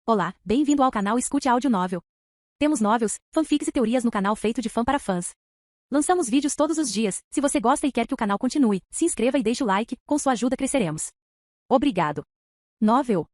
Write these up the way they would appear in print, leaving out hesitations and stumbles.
Olá, bem-vindo ao canal Escute Áudio Novel. Temos novels, fanfics e teorias no canal feito de fã para fãs. Lançamos vídeos todos os dias. Se você gosta e quer que o canal continue, se inscreva e deixe o like, com sua ajuda cresceremos. Obrigado. Novel.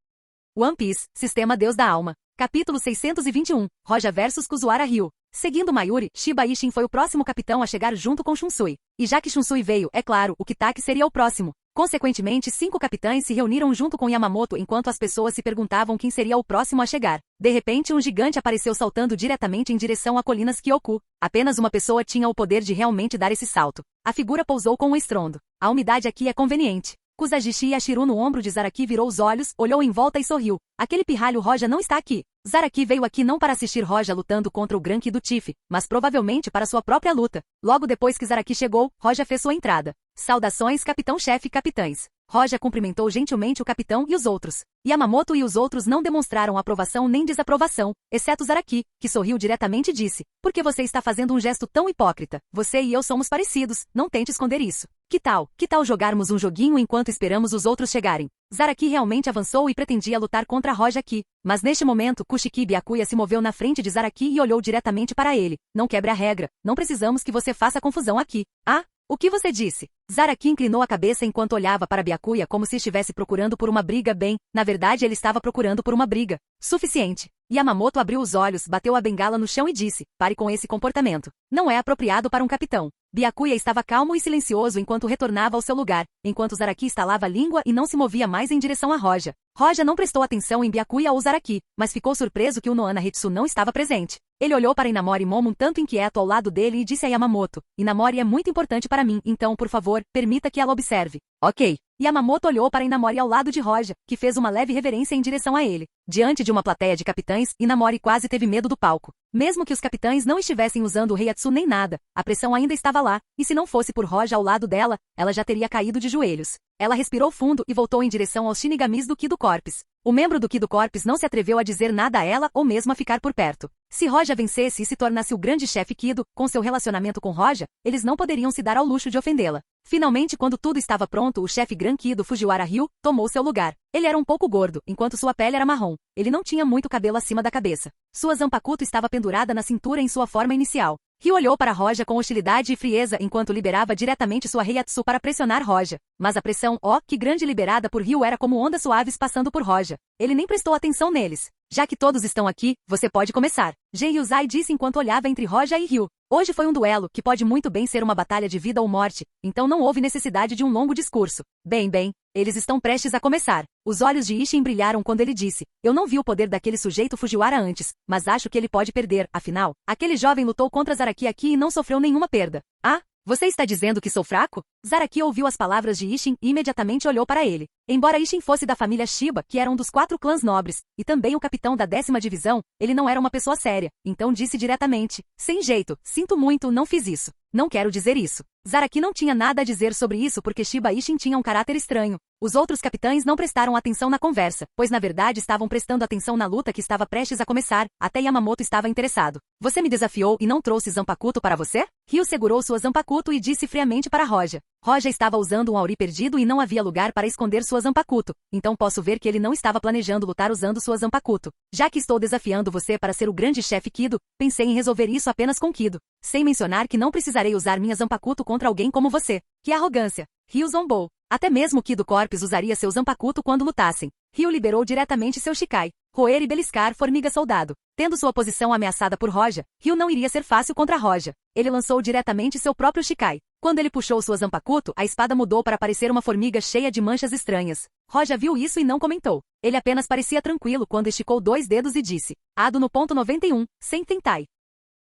One Piece, Sistema Deus da Alma. Capítulo 621, Roja vs Kuzuhara Ryu. Seguindo Mayuri, Shiba Ishin foi o próximo capitão a chegar junto com Shunsui. E já que Shunsui veio, é claro, o Kitaki seria o próximo. Consequentemente, 5 capitães se reuniram junto com Yamamoto enquanto as pessoas se perguntavam quem seria o próximo a chegar. De repente, um gigante apareceu saltando diretamente em direção a colinas Kyoku. Apenas uma pessoa tinha o poder de realmente dar esse salto. A figura pousou com um estrondo. A umidade aqui é conveniente. Kuzagishi Yashiru no ombro de Zaraki virou os olhos, olhou em volta e sorriu. Aquele pirralho Roja não está aqui. Zaraki veio aqui não para assistir Roja lutando contra o Granky do Tiff, mas provavelmente para sua própria luta. Logo depois que Zaraki chegou, Roja fez sua entrada. Saudações, capitão-chefe e capitães. Roja cumprimentou gentilmente o capitão e os outros. Yamamoto e os outros não demonstraram aprovação nem desaprovação, exceto Zaraki, que sorriu diretamente e disse: "Por que você está fazendo um gesto tão hipócrita? Você e eu somos parecidos, não tente esconder isso. Que tal jogarmos um joguinho enquanto esperamos os outros chegarem?" Zaraki realmente avançou e pretendia lutar contra Roja aqui. Mas neste momento, Kushiki Byakuya se moveu na frente de Zaraki e olhou diretamente para ele. "Não quebre a regra, não precisamos que você faça confusão aqui." "Ah? O que você disse?" Zaraki inclinou a cabeça enquanto olhava para Byakuya como se estivesse procurando por uma briga. Bem, na verdade ele estava procurando por uma briga. Suficiente. Yamamoto abriu os olhos, bateu a bengala no chão e disse: "Pare com esse comportamento. Não é apropriado para um capitão." Byakuya estava calmo e silencioso enquanto retornava ao seu lugar, enquanto Zaraki estalava a língua e não se movia mais em direção a Roja. Roja não prestou atenção em Byakuya ou Zaraki, mas ficou surpreso que o Nohana Hitsu não estava presente. Ele olhou para Inamori Momo um tanto inquieto ao lado dele e disse a Yamamoto: "Inamori é muito importante para mim, então, por favor, permita que ela observe." "Ok." Yamamoto olhou para Inamori ao lado de Roja, que fez uma leve reverência em direção a ele. Diante de uma plateia de capitães, Inamori quase teve medo do palco. Mesmo que os capitães não estivessem usando o Reiatsu nem nada, a pressão ainda estava lá, e se não fosse por Roja ao lado dela, ela já teria caído de joelhos. Ela respirou fundo e voltou em direção aos Shinigamis do Kido Corps. O membro do Kido Corps não se atreveu a dizer nada a ela ou mesmo a ficar por perto. Se Roja vencesse e se tornasse o grande chefe Kido, com seu relacionamento com Roja, eles não poderiam se dar ao luxo de ofendê-la. Finalmente, quando tudo estava pronto, o chefe Gran Kido Fujiwara Ryu tomou seu lugar. Ele era um pouco gordo, enquanto sua pele era marrom. Ele não tinha muito cabelo acima da cabeça. Sua zanpakuto estava pendurada na cintura em sua forma inicial. Ryu olhou para Roja com hostilidade e frieza enquanto liberava diretamente sua Reiatsu para pressionar Roja. Mas a pressão, que grande, liberada por Ryu era como ondas suaves passando por Roja. Ele nem prestou atenção neles. "Já que todos estão aqui, você pode começar." Gen Yuzai disse enquanto olhava entre Roja e Ryu. "Hoje foi um duelo, que pode muito bem ser uma batalha de vida ou morte, então não houve necessidade de um longo discurso. Bem, eles estão prestes a começar." Os olhos de Ishin brilharam quando ele disse: "Eu não vi o poder daquele sujeito Fujiwara antes, mas acho que ele pode perder, afinal, aquele jovem lutou contra Zaraki aqui e não sofreu nenhuma perda." "Ah? Você está dizendo que sou fraco?" Zaraki ouviu as palavras de Ishin e imediatamente olhou para ele. Embora Ishin fosse da família Shiba, que era um dos 4 clãs nobres, e também o capitão da 10ª divisão, ele não era uma pessoa séria, então disse diretamente: "Sem jeito, sinto muito, não fiz isso. Não quero dizer isso." Zaraki não tinha nada a dizer sobre isso porque Shiba Ishin tinha um caráter estranho. Os outros capitães não prestaram atenção na conversa, pois na verdade estavam prestando atenção na luta que estava prestes a começar, até Yamamoto estava interessado. "Você me desafiou e não trouxe Zanpakuto para você?" Ryu segurou sua Zanpakuto e disse friamente para Roja. Roja estava usando um Auri perdido e não havia lugar para esconder sua Zanpakuto, então posso ver que ele não estava planejando lutar usando sua Zanpakuto. "Já que estou desafiando você para ser o grande chefe Kido, pensei em resolver isso apenas com Kido. Sem mencionar que não precisarei usar minha Zanpakuto contra alguém como você." "Que arrogância." Ryu zombou. Até mesmo Kido Corps usaria seu Zanpakuto quando lutassem. Ryu liberou diretamente seu Shikai. Roer e beliscar Formiga Soldado. Tendo sua posição ameaçada por Roja, Ryu não iria ser fácil contra Roja. Ele lançou diretamente seu próprio Shikai. Quando ele puxou sua Zanpakuto, a espada mudou para parecer uma formiga cheia de manchas estranhas. Roja viu isso e não comentou. Ele apenas parecia tranquilo quando esticou 2 dedos e disse: "Ado no ponto 91, sem tentai."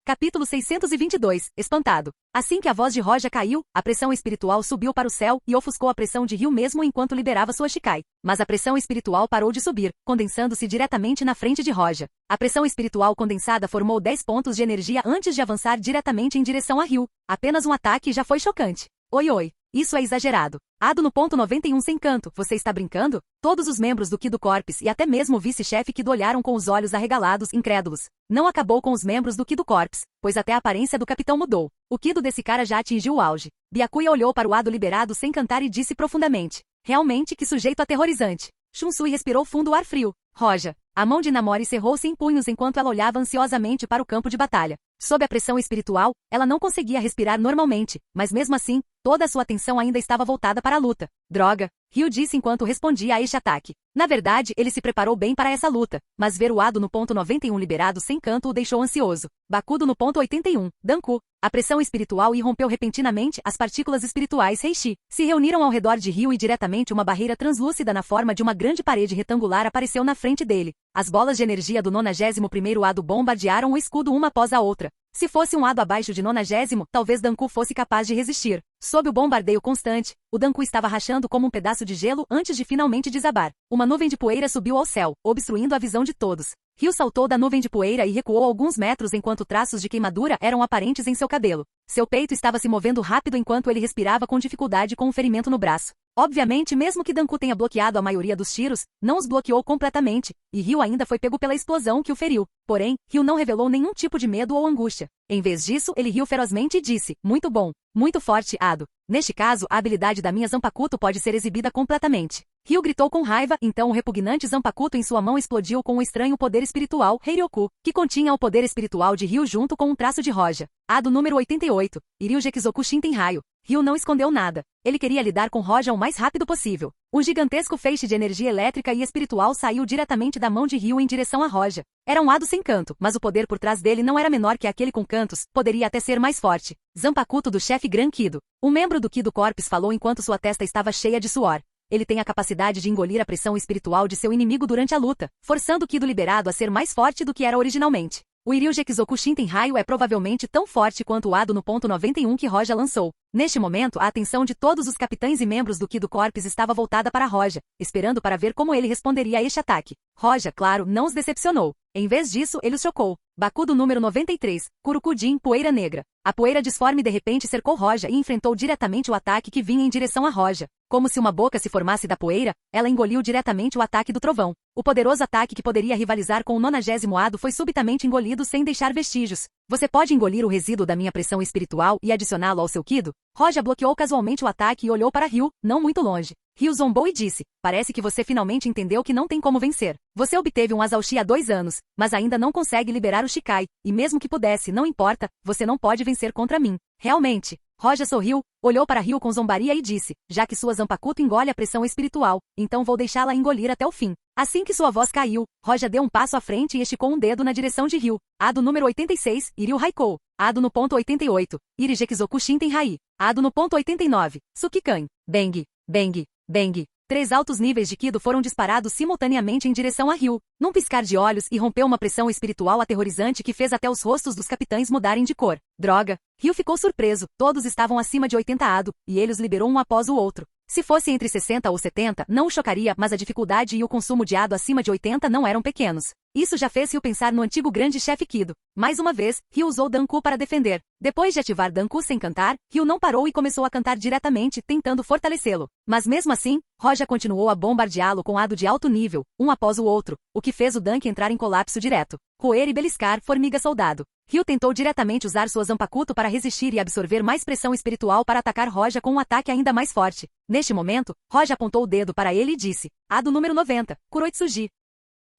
Capítulo 622, Espantado. Assim que a voz de Roja caiu, a pressão espiritual subiu para o céu e ofuscou a pressão de Ryu mesmo enquanto liberava sua Shikai. Mas a pressão espiritual parou de subir, condensando-se diretamente na frente de Roja. A pressão espiritual condensada formou 10 pontos de energia antes de avançar diretamente em direção a Ryu. Apenas um ataque já foi chocante. Oi. Isso é exagerado. Ado no ponto 91 sem canto, você está brincando? Todos os membros do Kido Corps e até mesmo o vice-chefe Kido olharam com os olhos arregalados, incrédulos. Não acabou com os membros do Kido Corps, pois até a aparência do capitão mudou. O Kido desse cara já atingiu o auge. Byakuya olhou para o Ado liberado sem cantar e disse profundamente: "Realmente que sujeito aterrorizante." Shunsui respirou fundo o ar frio. "Roja, A mão de Namori cerrou-se em punhos enquanto ela olhava ansiosamente para o campo de batalha. Sob a pressão espiritual, ela não conseguia respirar normalmente, mas mesmo assim, toda a sua atenção ainda estava voltada para a luta. Droga, Ryu disse enquanto respondia a este ataque. Na verdade, ele se preparou bem para essa luta, mas ver o Ado no ponto 91 liberado sem canto o deixou ansioso. Bakudo no ponto 81, Danku. A pressão espiritual irrompeu repentinamente, as partículas espirituais Heishi se reuniram ao redor de Ryu e diretamente uma barreira translúcida na forma de uma grande parede retangular apareceu na frente dele. As bolas de energia do 91º Ado bombardearam o escudo uma após a outra. Se fosse um Ado abaixo de 90º, talvez Danku fosse capaz de resistir. Sob o bombardeio constante, o Danku estava rachando como um pedaço de gelo antes de finalmente desabar. Uma nuvem de poeira subiu ao céu, obstruindo a visão de todos. Ryu saltou da nuvem de poeira e recuou alguns metros enquanto traços de queimadura eram aparentes em seu cabelo. Seu peito estava se movendo rápido enquanto ele respirava com dificuldade com um ferimento no braço. Obviamente, mesmo que Danku tenha bloqueado a maioria dos tiros, não os bloqueou completamente, e Ryu ainda foi pego pela explosão que o feriu. Porém, Ryu não revelou nenhum tipo de medo ou angústia. Em vez disso, ele riu ferozmente e disse, muito bom, muito forte, Ado. Neste caso, a habilidade da minha Zanpakuto pode ser exibida completamente. Ryu gritou com raiva, então o repugnante Zanpakuto em sua mão explodiu com um estranho poder espiritual, Heiryoku, que continha o poder espiritual de Ryu junto com um traço de Roja. Ado número 88, Iryu Gekizoku Shinten Raio. Ryu não escondeu nada. Ele queria lidar com Roja o mais rápido possível. Um gigantesco feixe de energia elétrica e espiritual saiu diretamente da mão de Ryu em direção a Roja. Era um Ado sem canto, mas o poder por trás dele não era menor que aquele com cantos, poderia até ser mais forte. Zanpakuto do chefe Gran Kido. Um membro do Kido Corps falou enquanto sua testa estava cheia de suor. Ele tem a capacidade de engolir a pressão espiritual de seu inimigo durante a luta, forçando o Kido liberado a ser mais forte do que era originalmente. O Iryu Gekizoku Shinten Raio é provavelmente tão forte quanto o Ado no ponto 91 que Roja lançou. Neste momento, a atenção de todos os capitães e membros do Kido Corps estava voltada para Roja, esperando para ver como ele responderia a este ataque. Roja, claro, não os decepcionou. Em vez disso, ele os chocou. Bakudo número 93, Kurukujin, Poeira Negra. A poeira disforme de repente cercou Roja e enfrentou diretamente o ataque que vinha em direção a Roja. Como se uma boca se formasse da poeira, ela engoliu diretamente o ataque do trovão. O poderoso ataque que poderia rivalizar com o 90º Ado foi subitamente engolido sem deixar vestígios. Você pode engolir o resíduo da minha pressão espiritual e adicioná-lo ao seu Kido? Roja bloqueou casualmente o ataque e olhou para Ryu, não muito longe. Ryu zombou e disse, parece que você finalmente entendeu que não tem como vencer. Você obteve um Azaushi há 2 anos, mas ainda não consegue liberar o Shikai, e mesmo que pudesse, não importa, você não pode vencer contra mim. Realmente. Roja sorriu, olhou para Ryu com zombaria e disse, já que sua Zanpakuto engole a pressão espiritual, então vou deixá-la engolir até o fim. Assim que sua voz caiu, Roja deu um passo à frente e esticou um dedo na direção de Ryu. Ado número 86, Iryu Haikou. Ado no ponto 88, Iri Gekizoku Shinten Rai. Ado no ponto 89, Sukikan. Bang, bang, bang. 3 altos níveis de Kido foram disparados simultaneamente em direção a Ryu. Num piscar de olhos, irrompeu uma pressão espiritual aterrorizante que fez até os rostos dos capitães mudarem de cor. Droga! Ryu ficou surpreso, todos estavam acima de 80 Ado, e ele os liberou um após o outro. Se fosse entre 60 ou 70, não o chocaria, mas a dificuldade e o consumo de Ado acima de 80 não eram pequenos. Isso já fez Ryu pensar no antigo grande chefe Kido. Mais uma vez, Ryu usou Danku para defender. Depois de ativar Danku sem cantar, Ryu não parou e começou a cantar diretamente, tentando fortalecê-lo. Mas mesmo assim, Roja continuou a bombardeá-lo com Ado de alto nível, um após o outro, o que fez o Dank entrar em colapso direto. Roer e beliscar, formiga soldado. Ryu tentou diretamente usar sua Zanpakuto para resistir e absorver mais pressão espiritual para atacar Roja com um ataque ainda mais forte. Neste momento, Roja apontou o dedo para ele e disse, Ado número 90, Kuroitsuji.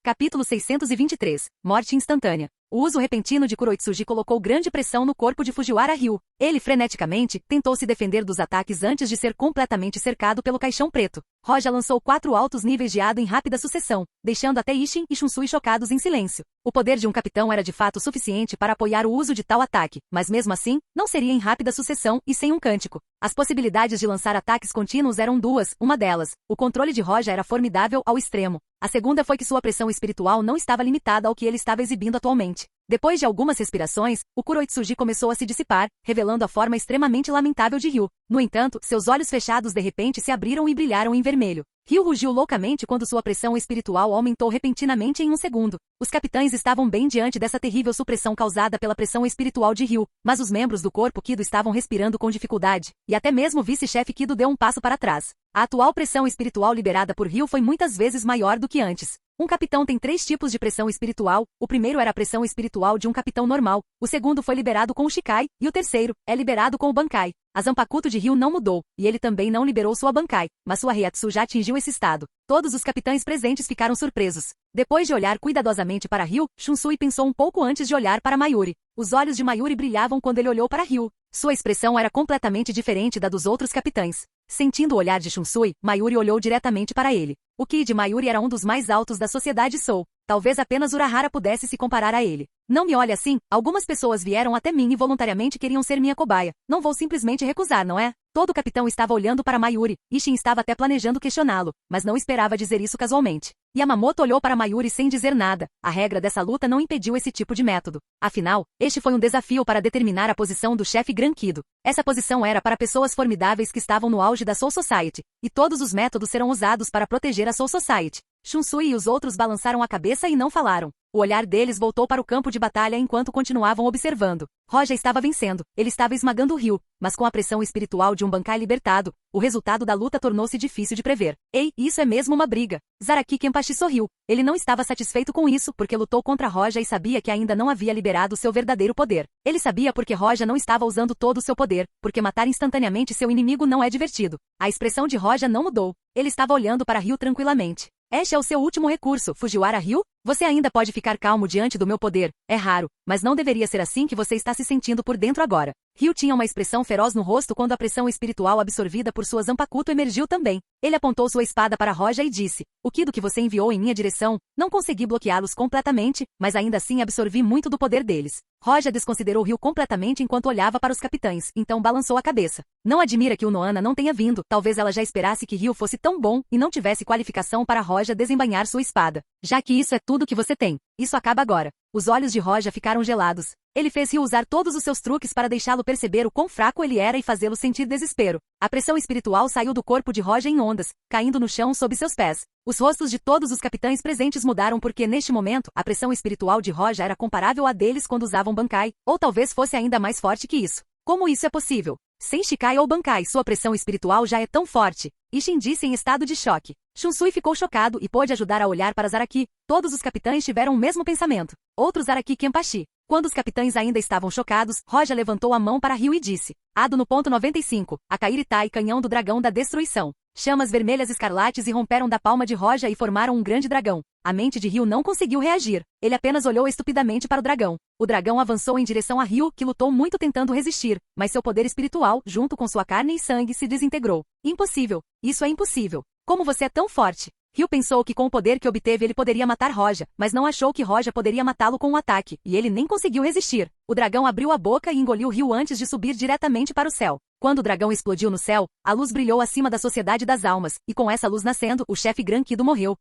Capítulo 623, Morte instantânea. O uso repentino de Kuroitsuji colocou grande pressão no corpo de Fujiwara Ryu. Ele freneticamente tentou se defender dos ataques antes de ser completamente cercado pelo caixão preto. Roja lançou 4 altos níveis de Ado em rápida sucessão, deixando até Isshin e Shunsui chocados em silêncio. O poder de um capitão era de fato suficiente para apoiar o uso de tal ataque, mas mesmo assim, não seria em rápida sucessão e sem um cântico. As possibilidades de lançar ataques contínuos eram 2, uma delas, o controle de Roja era formidável ao extremo. A segunda foi que sua pressão espiritual não estava limitada ao que ele estava exibindo atualmente. Depois de algumas respirações, o Kuroitsuji começou a se dissipar, revelando a forma extremamente lamentável de Ryu. No entanto, seus olhos fechados de repente se abriram e brilharam em vermelho. Ryu rugiu loucamente quando sua pressão espiritual aumentou repentinamente em um segundo. Os capitães estavam bem diante dessa terrível supressão causada pela pressão espiritual de Ryu, mas os membros do corpo Kido estavam respirando com dificuldade, e até mesmo o vice-chefe Kido deu um passo para trás. A atual pressão espiritual liberada por Ryu foi muitas vezes maior do que antes. Um capitão tem 3 tipos de pressão espiritual. O primeiro era a pressão espiritual de um capitão normal, o segundo foi liberado com o Shikai, e o terceiro é liberado com o Bankai. A Zanpakuto de Ryu não mudou, e ele também não liberou sua Bankai, mas sua Reiatsu já atingiu esse estado. Todos os capitães presentes ficaram surpresos. Depois de olhar cuidadosamente para Ryu, Shunsui pensou um pouco antes de olhar para Mayuri. Os olhos de Mayuri brilhavam quando ele olhou para Ryu. Sua expressão era completamente diferente da dos outros capitães. Sentindo o olhar de Shunsui, Mayuri olhou diretamente para ele. O Ki de Mayuri era um dos mais altos da sociedade Soul. Talvez apenas Urahara pudesse se comparar a ele. Não me olhe assim, algumas pessoas vieram até mim e voluntariamente queriam ser minha cobaia. Não vou simplesmente recusar, não é? Todo o capitão estava olhando para Mayuri, Ishin estava até planejando questioná-lo, mas não esperava dizer isso casualmente. Yamamoto olhou para Mayuri sem dizer nada. A regra dessa luta não impediu esse tipo de método. Afinal, este foi um desafio para determinar a posição do chefe Gran Kido. Essa posição era para pessoas formidáveis que estavam no auge da Soul Society, e todos os métodos serão usados para proteger a Soul Society. Shunsui e os outros balançaram a cabeça e não falaram. O olhar deles voltou para o campo de batalha enquanto continuavam observando. Roja estava vencendo, ele estava esmagando o Ryu, mas com a pressão espiritual de um Bankai libertado, o resultado da luta tornou-se difícil de prever. Ei, isso é mesmo uma briga. Zaraki Kenpachi sorriu. Ele não estava satisfeito com isso porque lutou contra Roja e sabia que ainda não havia liberado seu verdadeiro poder. Ele sabia porque Roja não estava usando todo o seu poder, porque matar instantaneamente seu inimigo não é divertido. A expressão de Roja não mudou. Ele estava olhando para Ryu tranquilamente. Este é o seu último recurso, Fujiwara Ryu? Você ainda pode ficar calmo diante do meu poder. É raro, mas não deveria ser assim que você está se sentindo por dentro agora. Ryu tinha uma expressão feroz no rosto quando a pressão espiritual absorvida por sua Zanpakuto emergiu também. Ele apontou sua espada para Roja e disse, o Kido que você enviou em minha direção, não consegui bloqueá-los completamente, mas ainda assim absorvi muito do poder deles. Roja desconsiderou Ryu completamente enquanto olhava para os capitães, então balançou a cabeça. Não admira que o Noana não tenha vindo, talvez ela já esperasse que Ryu fosse tão bom e não tivesse qualificação para Roja desembainhar sua espada. Já que isso é tudo que você tem. Isso acaba agora. Os olhos de Roja ficaram gelados. Ele fez Ryu usar todos os seus truques para deixá-lo perceber o quão fraco ele era e fazê-lo sentir desespero. A pressão espiritual saiu do corpo de Roja em ondas, caindo no chão sob seus pés. Os rostos de todos os capitães presentes mudaram porque, neste momento, a pressão espiritual de Roja era comparável à deles quando usavam Bankai, ou talvez fosse ainda mais forte que isso. Como isso é possível? Sem Shikai ou Bankai, sua pressão espiritual já é tão forte. Ishin disse em estado de choque. Shunsui ficou chocado e pôde ajudar a olhar para Zaraki. Todos os capitães tiveram o mesmo pensamento. Outro Zaraki Kenpachi. Quando os capitães ainda estavam chocados, Roja levantou a mão para Ryu e disse. Ado no ponto 95, a Kairitai canhão do dragão da destruição. Chamas vermelhas escarlates irromperam da palma de Roja e formaram um grande dragão. A mente de Ryu não conseguiu reagir. Ele apenas olhou estupidamente para o dragão. O dragão avançou em direção a Ryu, que lutou muito tentando resistir, mas seu poder espiritual, junto com sua carne e sangue, se desintegrou. Impossível. Isso é impossível. Como você é tão forte? Ryu pensou que com o poder que obteve ele poderia matar Roja, mas não achou que Roja poderia matá-lo com um ataque, e ele nem conseguiu resistir. O dragão abriu a boca e engoliu Ryu antes de subir diretamente para o céu. Quando o dragão explodiu no céu, a luz brilhou acima da Sociedade das Almas, e com essa luz nascendo, o chefe Gran Kido morreu.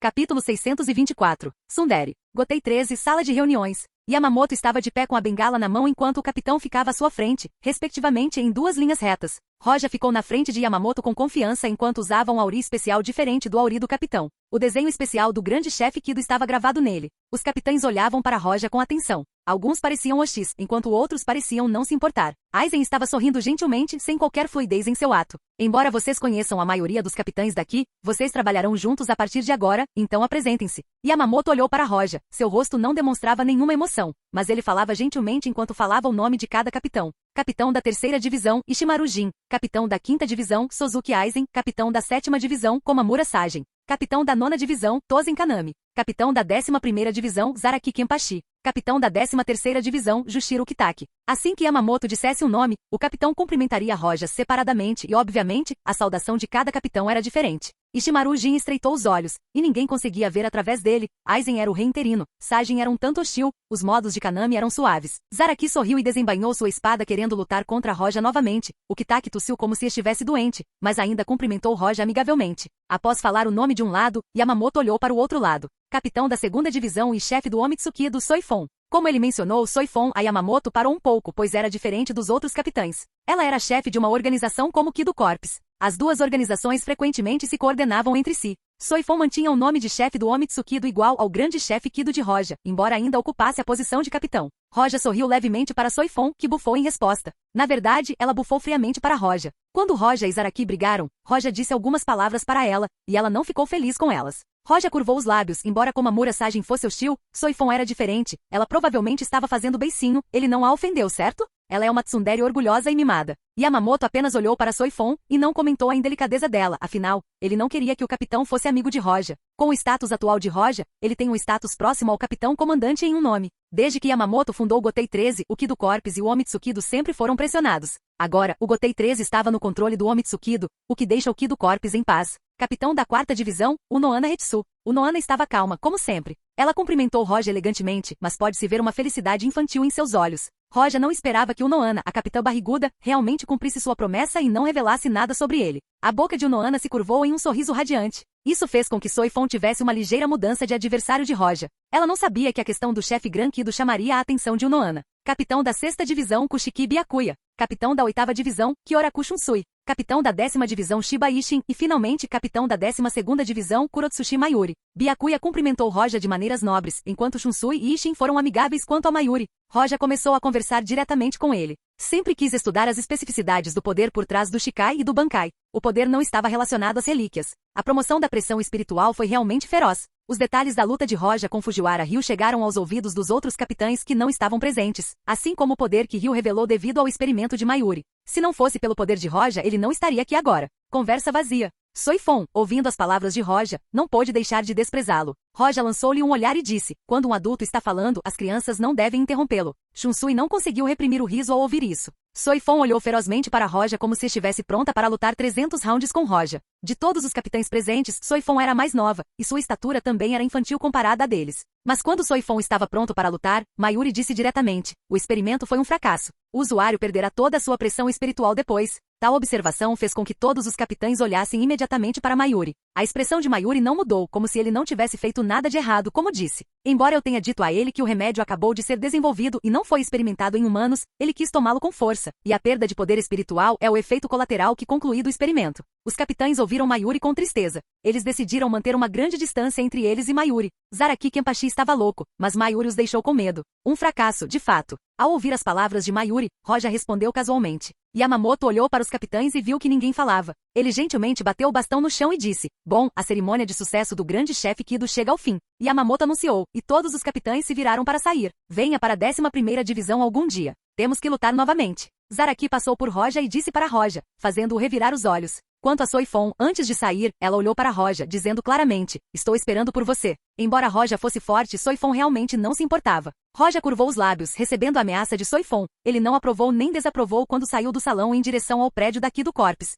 Capítulo 624. Tsundere. Gotei 13, Sala de Reuniões. Yamamoto estava de pé com a bengala na mão enquanto o capitão ficava à sua frente, respectivamente em 2 linhas retas. Roja ficou na frente de Yamamoto com confiança enquanto usava um auri especial diferente do auri do capitão. O desenho especial do grande chefe Kido estava gravado nele. Os capitães olhavam para Roja com atenção. Alguns pareciam hostis, enquanto outros pareciam não se importar. Aizen estava sorrindo gentilmente, sem qualquer fluidez em seu ato. Embora vocês conheçam a maioria dos capitães daqui, vocês trabalharão juntos a partir de agora, então apresentem-se. Yamamoto olhou para Roja. Seu rosto não demonstrava nenhuma emoção, mas ele falava gentilmente enquanto falava o nome de cada capitão. Capitão da 3ª Divisão, Ishimaru Jin. Capitão da 5ª Divisão, Sozuki Aizen. Capitão da 7ª Divisão, Komamura Sagen. Capitão da 9ª Divisão, Tozen Kanami. Capitão da 11ª Divisão, Zaraki Kenpachi. Capitão da 13ª Divisão, Jushiro Kitaki. Assim que Yamamoto dissesse o nome, o capitão cumprimentaria Roja separadamente e, obviamente, a saudação de cada capitão era diferente. Ishimaru Jin estreitou os olhos, e ninguém conseguia ver através dele. Aizen era o rei interino, Sagen era um tanto hostil, os modos de Kanami eram suaves. Zaraki sorriu e desembainhou sua espada querendo lutar contra Roja novamente. O Kitaki tossiu como se estivesse doente, mas ainda cumprimentou Roja amigavelmente. Após falar o nome de um lado, Yamamoto olhou para o outro lado. Capitão da 2ª Divisão e chefe do Omitsuki do Soifon. Como ele mencionou Soifon, a Yamamoto parou um pouco, pois era diferente dos outros capitães. Ela era chefe de uma organização como Kido Corps. As duas organizações frequentemente se coordenavam entre si. Soifon mantinha o nome de chefe do Omitsuki do igual ao grande chefe Kido de Roja, embora ainda ocupasse a posição de capitão. Roja sorriu levemente para Soifon, que bufou em resposta. Na verdade, ela bufou friamente para Roja. Quando Roja e Zaraki brigaram, Roja disse algumas palavras para ela, e ela não ficou feliz com elas. Roja curvou os lábios, embora Komamura Sajin fosse hostil, Soifon era diferente, ela provavelmente estava fazendo beicinho, ele não a ofendeu, certo? Ela é uma tsundere orgulhosa e mimada. Yamamoto apenas olhou para Soifon e não comentou a indelicadeza dela, afinal, ele não queria que o capitão fosse amigo de Roja. Com o status atual de Roja, ele tem um status próximo ao capitão comandante em um nome. Desde que Yamamoto fundou o Gotei 13, o Kido Corps e o Omitsukido sempre foram pressionados. Agora, o Gotei 13 estava no controle do Omitsukido, o que deixa o Kido Corps em paz. Capitão da 4ª divisão, o Noana Hetsu. O Noana estava calma, como sempre. Ela cumprimentou Roja elegantemente, mas pode-se ver uma felicidade infantil em seus olhos. Roja não esperava que o Noana, a capitã barriguda, realmente cumprisse sua promessa e não revelasse nada sobre ele. A boca de Noana se curvou em um sorriso radiante. Isso fez com que Soifon tivesse uma ligeira mudança de adversário de Roja. Ela não sabia que a questão do chefe Gran Kido chamaria a atenção de Noana. Capitão da 6ª divisão Kushiki Byakuya. Capitão da 8ª divisão Kyoraku Shunsui. Capitão da 10ª divisão Shiba Ishin e finalmente capitão da 12ª divisão Kurotsushi Mayuri. Byakuya cumprimentou Roja de maneiras nobres, enquanto Shunsui e Ishin foram amigáveis quanto a Mayuri. Roja começou a conversar diretamente com ele. Sempre quis estudar as especificidades do poder por trás do Shikai e do Bankai. O poder não estava relacionado às relíquias. A promoção da pressão espiritual foi realmente feroz. Os detalhes da luta de Roja com Fujiwara Ryu chegaram aos ouvidos dos outros capitães que não estavam presentes, assim como o poder que Ryu revelou devido ao experimento de Mayuri. Se não fosse pelo poder de Roja, ele não estaria aqui agora. Conversa vazia. Soifon, ouvindo as palavras de Roja, não pôde deixar de desprezá-lo. Roja lançou-lhe um olhar e disse, quando um adulto está falando, as crianças não devem interrompê-lo. Shunsui não conseguiu reprimir o riso ao ouvir isso. Soifon olhou ferozmente para Roja como se estivesse pronta para lutar 300 rounds com Roja. De todos os capitães presentes, Soifon era a mais nova, e sua estatura também era infantil comparada à deles. Mas quando Soifon estava pronto para lutar, Mayuri disse diretamente, o experimento foi um fracasso. O usuário perderá toda a sua pressão espiritual depois. Tal observação fez com que todos os capitães olhassem imediatamente para Mayuri. A expressão de Mayuri não mudou, como se ele não tivesse feito nada de errado, como disse. Embora eu tenha dito a ele que o remédio acabou de ser desenvolvido e não foi experimentado em humanos, ele quis tomá-lo com força, e a perda de poder espiritual é o efeito colateral que concluí do experimento. Os capitães ouviram Mayuri com tristeza. Eles decidiram manter uma grande distância entre eles e Mayuri. Zaraki Kenpachi estava louco, mas Mayuri os deixou com medo. Um fracasso, de fato. Ao ouvir as palavras de Mayuri, Roja respondeu casualmente. Yamamoto olhou para os capitães e viu que ninguém falava. Ele gentilmente bateu o bastão no chão e disse, bom, a cerimônia de sucesso do grande chefe Kido chega ao fim. Yamamoto anunciou, e todos os capitães se viraram para sair. Venha para a 11ª divisão algum dia. Temos que lutar novamente. Zaraki passou por Roja e disse para Roja, fazendo-o revirar os olhos. Quanto a Soifon, antes de sair, ela olhou para Roja, dizendo claramente, estou esperando por você. Embora Roja fosse forte, Soifon realmente não se importava. Roja curvou os lábios, recebendo a ameaça de Soifon. Ele não aprovou nem desaprovou quando saiu do salão em direção ao prédio da Kido Corps.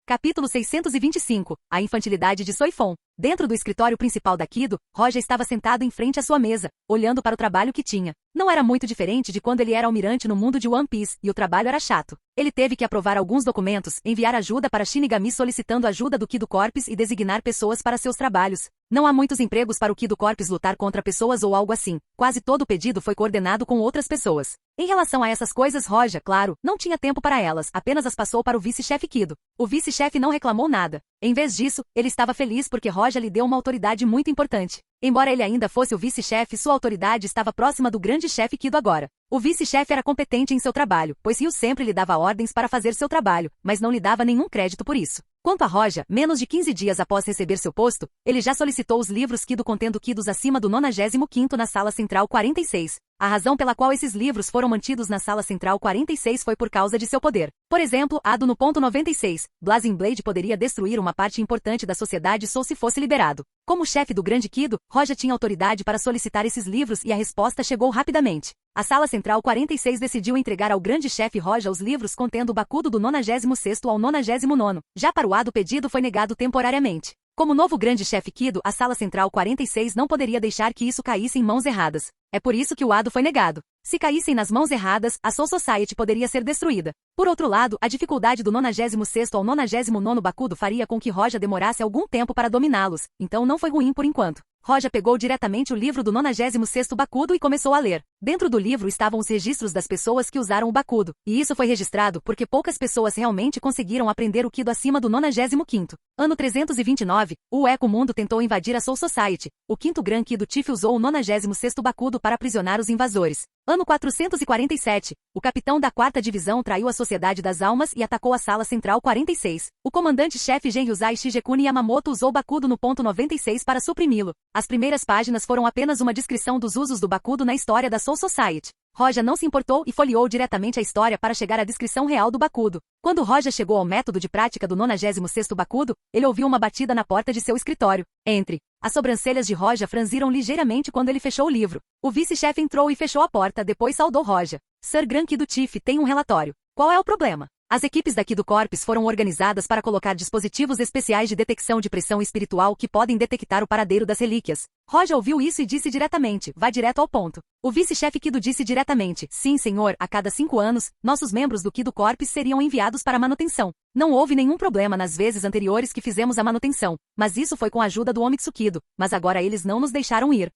Capítulo 625. A infantilidade de Soifon. Dentro do escritório principal da Kido, Roja estava sentado em frente à sua mesa, olhando para o trabalho que tinha. Não era muito diferente de quando ele era almirante no mundo de One Piece, e o trabalho era chato. Ele teve que aprovar alguns documentos, enviar ajuda para Shinigami solicitando ajuda do Kido Corps e designar pessoas para seus trabalhos. Não há muitos empregos para o Kido Corps lutar contra pessoas ou algo assim. Quase todo o pedido foi coordenado com outras pessoas. Em relação a essas coisas, Roja, claro, não tinha tempo para elas, apenas as passou para o vice-chefe Kido. O vice-chefe não reclamou nada. Em vez disso, ele estava feliz porque Roja lhe deu uma autoridade muito importante. Embora ele ainda fosse o vice-chefe, sua autoridade estava próxima do grande chefe Kido agora. O vice-chefe era competente em seu trabalho, pois Ryu sempre lhe dava ordens para fazer seu trabalho, mas não lhe dava nenhum crédito por isso. Quanto a Roja, menos de 15 dias após receber seu posto, ele já solicitou os livros Kido contendo Kidos acima do 95º na Sala Central 46. A razão pela qual esses livros foram mantidos na Sala Central 46 foi por causa de seu poder. Por exemplo, Ado no ponto 96, Blazing Blade poderia destruir uma parte importante da sociedade só se fosse liberado. Como chefe do grande Kido, Roja tinha autoridade para solicitar esses livros e a resposta chegou rapidamente. A Sala Central 46 decidiu entregar ao grande chefe Roja os livros contendo o Bakudo do 96º ao 99º. Já para o Ado, o pedido foi negado temporariamente. Como novo grande chefe Kido, a Sala Central 46 não poderia deixar que isso caísse em mãos erradas. É por isso que o Ado foi negado. Se caíssem nas mãos erradas, a Soul Society poderia ser destruída. Por outro lado, a dificuldade do 96º ao 99º Bakudo faria com que Roja demorasse algum tempo para dominá-los, então não foi ruim por enquanto. Roja pegou diretamente o livro do 96º Bakudo e começou a ler. Dentro do livro estavam os registros das pessoas que usaram o Bakudo, e isso foi registrado porque poucas pessoas realmente conseguiram aprender o Kido acima do 95º. Ano 329, o Eco Mundo tentou invadir a Soul Society. O quinto Gran Kido Chief usou o 96º Bakudo para aprisionar os invasores. Ano 447. O capitão da 4ª Divisão traiu a Sociedade das Almas e atacou a Sala Central 46. O comandante-chefe Genryusai Shigekuni Yamamoto usou Bakudo no ponto 96 para suprimi-lo. As primeiras páginas foram apenas uma descrição dos usos do Bakudo na história da Soul Society. Roja não se importou e folheou diretamente a história para chegar à descrição real do Bakudo. Quando Roja chegou ao método de prática do 96º Bakudo, ele ouviu uma batida na porta de seu escritório. Entre. As sobrancelhas de Roja franziram ligeiramente quando ele fechou o livro. O vice-chefe entrou e fechou a porta, depois saudou Roja. Sir Gran Kido Chief tem um relatório. Qual é o problema? As equipes da Kido Corps foram organizadas para colocar dispositivos especiais de detecção de pressão espiritual que podem detectar o paradeiro das relíquias. Roja ouviu isso e disse diretamente, vá direto ao ponto. O vice-chefe Kido disse diretamente, sim senhor, a cada 5 anos, nossos membros do Kido Corps seriam enviados para manutenção. Não houve nenhum problema nas vezes anteriores que fizemos a manutenção, mas isso foi com a ajuda do Omitsu Kido, mas agora eles não nos deixaram ir.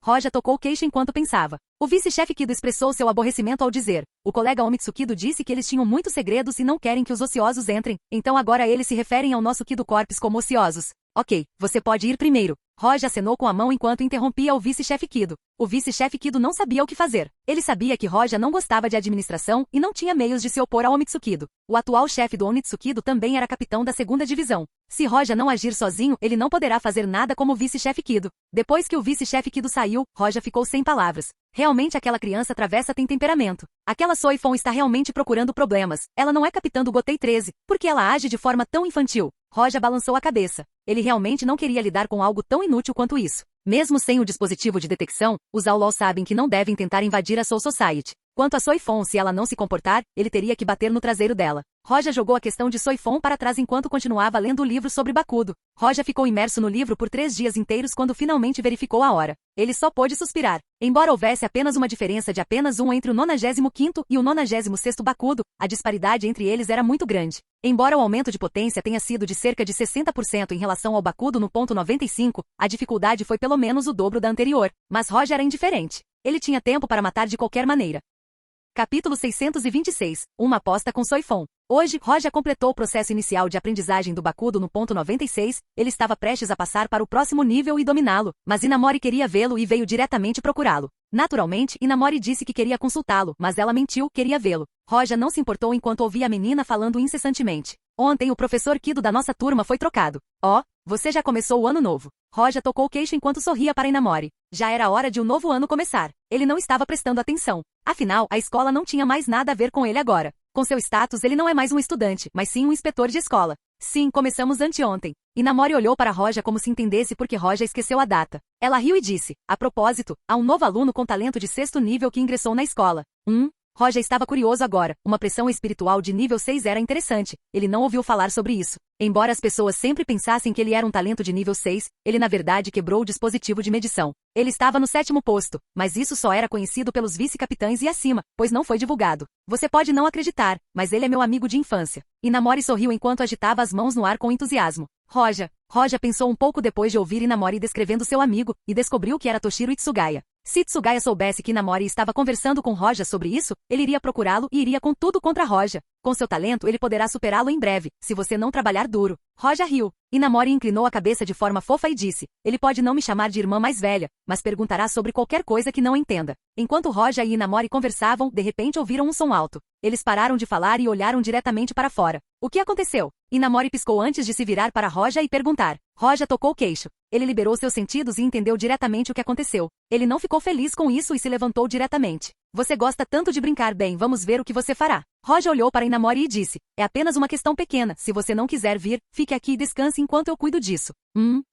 Roja tocou o queixo enquanto pensava. O vice-chefe Kido expressou seu aborrecimento ao dizer, o colega Omitsu Kido disse que eles tinham muitos segredos e não querem que os ociosos entrem, então agora eles se referem ao nosso Kido Corps como ociosos. Ok, você pode ir primeiro. Roja acenou com a mão enquanto interrompia o vice-chefe Kido. O vice-chefe Kido não sabia o que fazer. Ele sabia que Roja não gostava de administração e não tinha meios de se opor ao Omitsu Kido. O atual chefe do Omitsu Kido também era capitão da 2ª Divisão. Se Roja não agir sozinho, ele não poderá fazer nada como vice-chefe Kido. Depois que o vice-chefe Kido saiu, Roja ficou sem palavras. Realmente aquela criança travessa tem temperamento. Aquela Soifon está realmente procurando problemas. Ela não é capitã do Gotei 13. Por que ela age de forma tão infantil? Roja balançou a cabeça. Ele realmente não queria lidar com algo tão inútil quanto isso. Mesmo sem o dispositivo de detecção, os Outlaw sabem que não devem tentar invadir a Soul Society. Quanto a Soifon, se ela não se comportar, ele teria que bater no traseiro dela. Roja jogou a questão de Soifon para trás enquanto continuava lendo o livro sobre Bakudo. Roja ficou imerso no livro por 3 dias inteiros quando finalmente verificou a hora. Ele só pôde suspirar. Embora houvesse apenas uma diferença de apenas 1 entre o 95º e o 96º Bakudo, a disparidade entre eles era muito grande. Embora o aumento de potência tenha sido de cerca de 60% em relação ao Bakudo no ponto 95, a dificuldade foi pelo menos o dobro da anterior. Mas Roja era indiferente. Ele tinha tempo para matar de qualquer maneira. Capítulo 626. Uma aposta com Soifon. Hoje, Roja completou o processo inicial de aprendizagem do Bakudo no ponto 96, ele estava prestes a passar para o próximo nível e dominá-lo, mas Inamori queria vê-lo e veio diretamente procurá-lo. Naturalmente, Inamori disse que queria consultá-lo, mas ela mentiu, queria vê-lo. Roja não se importou enquanto ouvia a menina falando incessantemente. Ontem o professor Kido da nossa turma foi trocado. Você já começou o ano novo. Roja tocou o queixo enquanto sorria para Inamori. Já era hora de o novo ano começar. Ele não estava prestando atenção. Afinal, a escola não tinha mais nada a ver com ele agora. Com seu status ele não é mais um estudante, mas sim um inspetor de escola. Sim, começamos anteontem. Inamori olhou para Roja como se entendesse porque Roja esqueceu a data. Ela riu e disse, a propósito, há um novo aluno com talento de 6º nível que ingressou na escola. Roja estava curioso agora. Uma pressão espiritual de nível 6 era interessante. Ele não ouviu falar sobre isso. Embora as pessoas sempre pensassem que ele era um talento de nível 6, ele na verdade quebrou o dispositivo de medição. Ele estava no 7º posto, mas isso só era conhecido pelos vice-capitães e acima, pois não foi divulgado. Você pode não acreditar, mas ele é meu amigo de infância. Inamori sorriu enquanto agitava as mãos no ar com entusiasmo. Roja pensou um pouco depois de ouvir Inamori descrevendo seu amigo, e descobriu que era Toshiro Itsugaya. Se Tsugaya soubesse que Inamori estava conversando com Roja sobre isso, ele iria procurá-lo e iria com tudo contra Roja. Com seu talento ele poderá superá-lo em breve, se você não trabalhar duro. Roja riu. Inamori inclinou a cabeça de forma fofa e disse, ele pode não me chamar de irmã mais velha, mas perguntará sobre qualquer coisa que não entenda. Enquanto Roja e Inamori conversavam, de repente ouviram um som alto. Eles pararam de falar e olharam diretamente para fora. O que aconteceu? Inamori piscou antes de se virar para Roja e perguntar. Roja tocou o queixo. Ele liberou seus sentidos e entendeu diretamente o que aconteceu. Ele não ficou feliz com isso e se levantou diretamente. Você gosta tanto de brincar bem, vamos ver o que você fará. Roja olhou para Inamori e disse, é apenas uma questão pequena, se você não quiser vir, fique aqui e descanse enquanto eu cuido disso.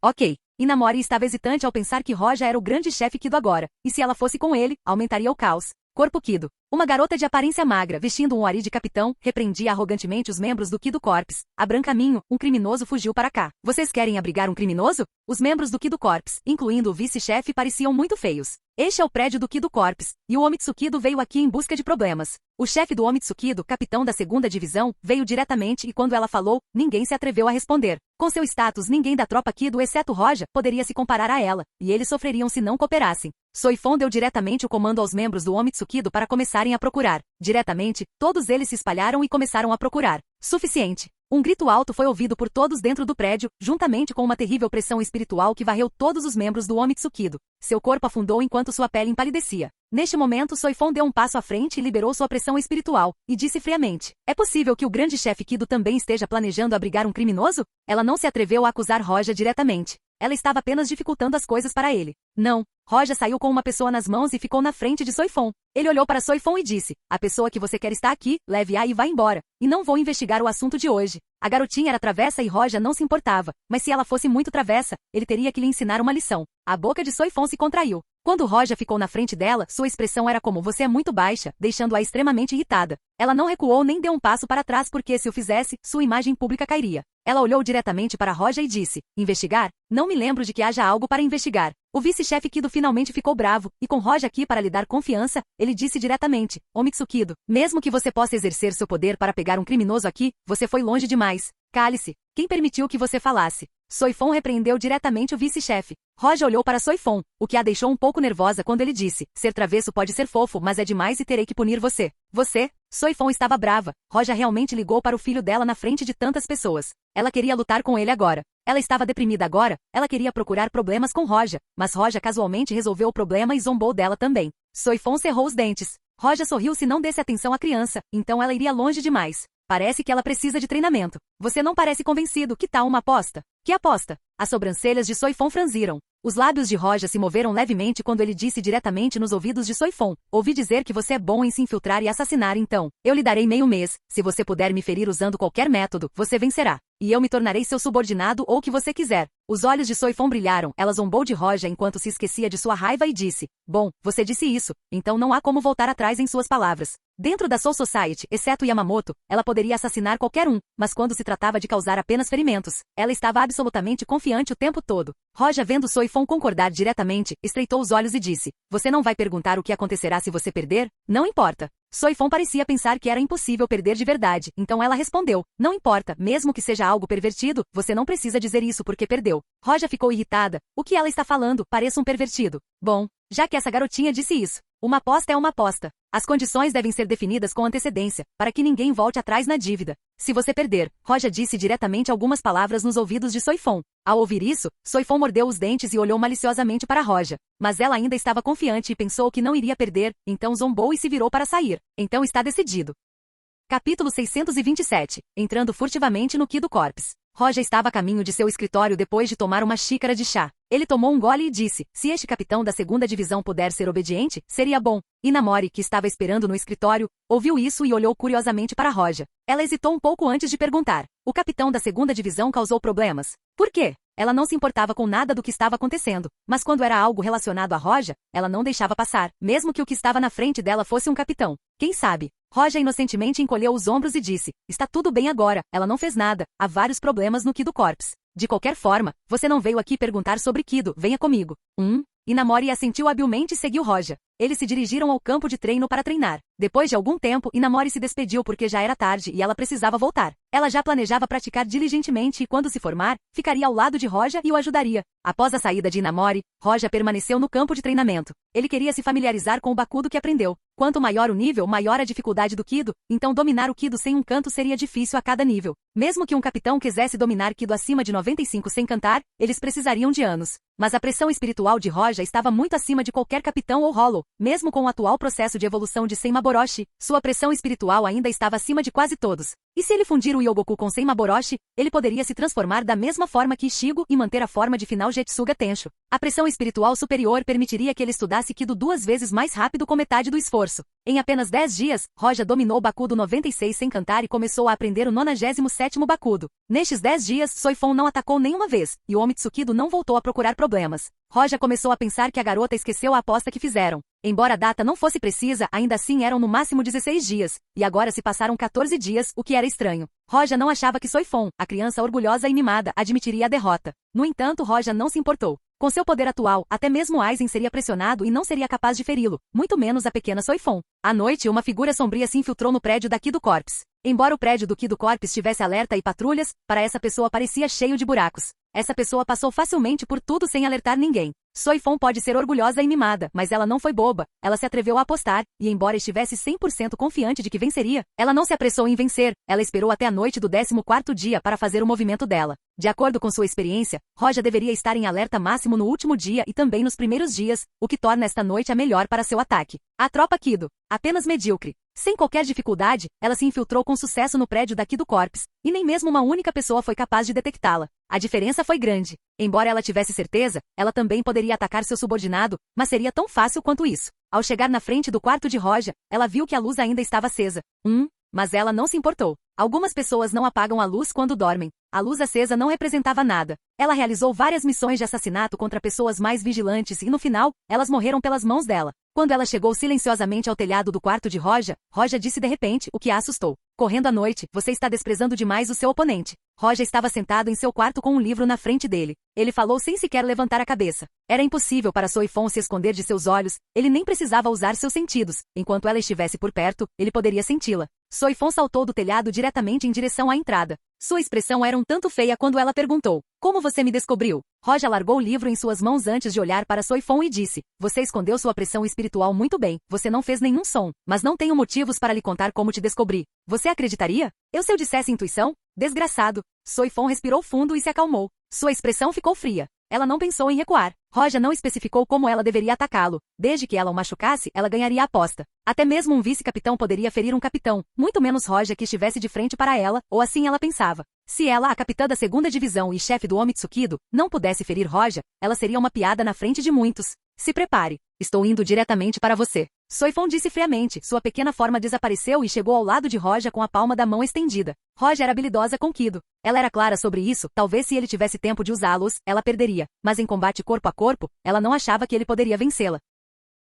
Ok. Inamori estava hesitante ao pensar que Roja era o grande chefe Kido agora, e se ela fosse com ele, aumentaria o caos. Corpo Kido. Uma garota de aparência magra, vestindo um ori de capitão, repreendia arrogantemente os membros do Kido Corps. Abram caminho, um criminoso fugiu para cá. Vocês querem abrigar um criminoso? Os membros do Kido Corps, incluindo o vice-chefe, pareciam muito feios. Este é o prédio do Kido Corps, e o Omitsu Kido veio aqui em busca de problemas. O chefe do Omitsu Kido, capitão da 2ª Divisão, veio diretamente e quando ela falou, ninguém se atreveu a responder. Com seu status, ninguém da tropa Kido, exceto Roja, poderia se comparar a ela, e eles sofreriam se não cooperassem. Soifon deu diretamente o comando aos membros do Omitsu Kido para começarem a procurar. Diretamente, todos eles se espalharam e começaram a procurar. Suficiente. Um grito alto foi ouvido por todos dentro do prédio, juntamente com uma terrível pressão espiritual que varreu todos os membros do Omitsukido. Seu corpo afundou enquanto sua pele empalidecia. Neste momento, Soifon deu um passo à frente e liberou sua pressão espiritual, e disse friamente: é possível que o grande chefe Kido também esteja planejando abrigar um criminoso? Ela não se atreveu a acusar Roja diretamente. Ela estava apenas dificultando as coisas para ele. Não. Roja saiu com uma pessoa nas mãos e ficou na frente de Soifon. Ele olhou para Soifon e disse: a pessoa que você quer está aqui, leve-a e vá embora. E não vou investigar o assunto de hoje. A garotinha era travessa e Roja não se importava, mas se ela fosse muito travessa, ele teria que lhe ensinar uma lição. A boca de Soifon se contraiu. Quando Roja ficou na frente dela, sua expressão era como: você é muito baixa, deixando-a extremamente irritada. Ela não recuou nem deu um passo para trás porque, se o fizesse, sua imagem pública cairia. Ela olhou diretamente para Roja e disse: investigar? Não me lembro de que haja algo para investigar. O vice-chefe Kido finalmente ficou bravo, e com Roja aqui para lhe dar confiança, ele disse diretamente: Omitsukido, mesmo que você possa exercer seu poder para pegar um criminoso aqui, você foi longe demais. Cale-se. Quem permitiu que você falasse? Soifon repreendeu diretamente o vice-chefe. Roja olhou para Soifon, o que a deixou um pouco nervosa quando ele disse: ser travesso pode ser fofo, mas é demais e terei que punir você. Você? Soifon estava brava. Roja realmente ligou para o filho dela na frente de tantas pessoas. Ela queria lutar com ele agora. Ela estava deprimida agora, ela queria procurar problemas com Roja, mas Roja casualmente resolveu o problema e zombou dela também. Soifon cerrou os dentes. Roja sorriu se não desse atenção à criança, então ela iria longe demais. Parece que ela precisa de treinamento. Você não parece convencido, que tal uma aposta? Que aposta? As sobrancelhas de Soifon franziram. Os lábios de Roja se moveram levemente quando ele disse diretamente nos ouvidos de Soifon: ouvi dizer que você é bom em se infiltrar e assassinar, então eu lhe darei meio mês. Se você puder me ferir usando qualquer método, você vencerá. E eu me tornarei seu subordinado ou o que você quiser. Os olhos de Soifon brilharam, ela zombou de Roja enquanto se esquecia de sua raiva e disse: bom, você disse isso, então não há como voltar atrás em suas palavras. Dentro da Soul Society, exceto Yamamoto, ela poderia assassinar qualquer um, mas quando se tratava de causar apenas ferimentos, ela estava absolutamente confiante o tempo todo. Roja, vendo Soifon concordar diretamente, estreitou os olhos e disse: você não vai perguntar o que acontecerá se você perder? Não importa. Soifon parecia pensar que era impossível perder de verdade, então ela respondeu: não importa, mesmo que seja algo pervertido, você não precisa dizer isso porque perdeu. Roja ficou irritada. O que ela está falando? Pareça um pervertido. Bom, já que essa garotinha disse isso, uma aposta é uma aposta. As condições devem ser definidas com antecedência, para que ninguém volte atrás na dívida. Se você perder, Roja disse diretamente algumas palavras nos ouvidos de Soifon. Ao ouvir isso, Soifon mordeu os dentes e olhou maliciosamente para Roja. Mas ela ainda estava confiante e pensou que não iria perder, então zombou e se virou para sair. Então está decidido. Capítulo 627. Entrando furtivamente no Kido Corps. Roja estava a caminho de seu escritório depois de tomar uma xícara de chá. Ele tomou um gole e disse: se este capitão da 2ª divisão puder ser obediente, seria bom. Inamori, que estava esperando no escritório, ouviu isso e olhou curiosamente para Roja. Ela hesitou um pouco antes de perguntar: o capitão da 2ª divisão causou problemas? Por quê? Ela não se importava com nada do que estava acontecendo, mas quando era algo relacionado a Roja, ela não deixava passar, mesmo que o que estava na frente dela fosse um capitão. Quem sabe? Roja inocentemente encolheu os ombros e disse: está tudo bem agora, ela não fez nada, há vários problemas no Kido Corps. De qualquer forma, você não veio aqui perguntar sobre Kido, venha comigo. Inamori assentiu habilmente e seguiu Roja. Eles se dirigiram ao campo de treino para treinar. Depois de algum tempo, Inamori se despediu porque já era tarde e ela precisava voltar. Ela já planejava praticar diligentemente e quando se formar, ficaria ao lado de Roja e o ajudaria. Após a saída de Inamori, Roja permaneceu no campo de treinamento. Ele queria se familiarizar com o Bakudo que aprendeu. Quanto maior o nível, maior a dificuldade do Kido, então dominar o Kido sem um canto seria difícil a cada nível. Mesmo que um capitão quisesse dominar Kido acima de 95 sem cantar, eles precisariam de anos. Mas a pressão espiritual de Roja estava muito acima de qualquer capitão ou hollow. Mesmo com o atual processo de evolução de Senmaboroshi, sua pressão espiritual ainda estava acima de quase todos. E se ele fundir o Yogoku com Senmaboroshi, ele poderia se transformar da mesma forma que Ishigo e manter a forma de final Jetsuga Tensho. A pressão espiritual superior permitiria que ele estudasse Kido 2 vezes mais rápido com metade do esforço. Em apenas 10 dias, Roja dominou o Bakudo 96 sem cantar e começou a aprender o 97º Bakudo. Nestes 10 dias, Soifon não atacou nenhuma vez, e o Omitsukido não voltou a procurar problemas. Roja começou a pensar que a garota esqueceu a aposta que fizeram. Embora a data não fosse precisa, ainda assim eram no máximo 16 dias, e agora se passaram 14 dias, o que era estranho. Roja não achava que Soifon, a criança orgulhosa e mimada, admitiria a derrota. No entanto, Roja não se importou. Com seu poder atual, até mesmo Aizen seria pressionado e não seria capaz de feri-lo, muito menos a pequena Soifon. À noite, uma figura sombria se infiltrou no prédio da Kido Corps. Embora o prédio do Kido Corps tivesse alerta e patrulhas, para essa pessoa parecia cheio de buracos. Essa pessoa passou facilmente por tudo sem alertar ninguém. Soifon pode ser orgulhosa e mimada, mas ela não foi boba. Ela se atreveu a apostar, e embora estivesse 100% confiante de que venceria, ela não se apressou em vencer. Ela esperou até a noite do 14º dia para fazer o movimento dela. De acordo com sua experiência, Roja deveria estar em alerta máximo no último dia e também nos primeiros dias, o que torna esta noite a melhor para seu ataque. A tropa Kido, apenas medíocre. Sem qualquer dificuldade, ela se infiltrou com sucesso no prédio da Kido Corps, e nem mesmo uma única pessoa foi capaz de detectá-la. A diferença foi grande. Embora ela tivesse certeza, ela também poderia atacar seu subordinado, mas seria tão fácil quanto isso. Ao chegar na frente do quarto de Roja, ela viu que a luz ainda estava acesa. Mas ela não se importou. Algumas pessoas não apagam a luz quando dormem. A luz acesa não representava nada. Ela realizou várias missões de assassinato contra pessoas mais vigilantes e no final, elas morreram pelas mãos dela. Quando ela chegou silenciosamente ao telhado do quarto de Roja, Roja disse de repente, o que a assustou. Correndo à noite, você está desprezando demais o seu oponente. Roja estava sentado em seu quarto com um livro na frente dele. Ele falou sem sequer levantar a cabeça. Era impossível para Soifon se esconder de seus olhos, ele nem precisava usar seus sentidos. Enquanto ela estivesse por perto, ele poderia senti-la. Soifon saltou do telhado diretamente em direção à entrada. Sua expressão era um tanto feia quando ela perguntou, como você me descobriu? Roja largou o livro em suas mãos antes de olhar para Soifon e disse, você escondeu sua pressão espiritual muito bem, você não fez nenhum som, mas não tenho motivos para lhe contar como te descobri. Você acreditaria? Se eu dissesse intuição? Desgraçado. Soifon respirou fundo e se acalmou. Sua expressão ficou fria. Ela não pensou em recuar. Roja não especificou como ela deveria atacá-lo. Desde que ela o machucasse, ela ganharia a aposta. Até mesmo um vice-capitão poderia ferir um capitão, muito menos Roja que estivesse de frente para ela, ou assim ela pensava. Se ela, a capitã da 2ª divisão e chefe do Omitsukido, não pudesse ferir Roja, ela seria uma piada na frente de muitos. Se prepare. Estou indo diretamente para você. Soifon disse friamente, sua pequena forma desapareceu e chegou ao lado de Roja com a palma da mão estendida. Roja era habilidosa com Kido. Ela era clara sobre isso, talvez se ele tivesse tempo de usá-los, ela perderia. Mas em combate corpo a corpo, ela não achava que ele poderia vencê-la.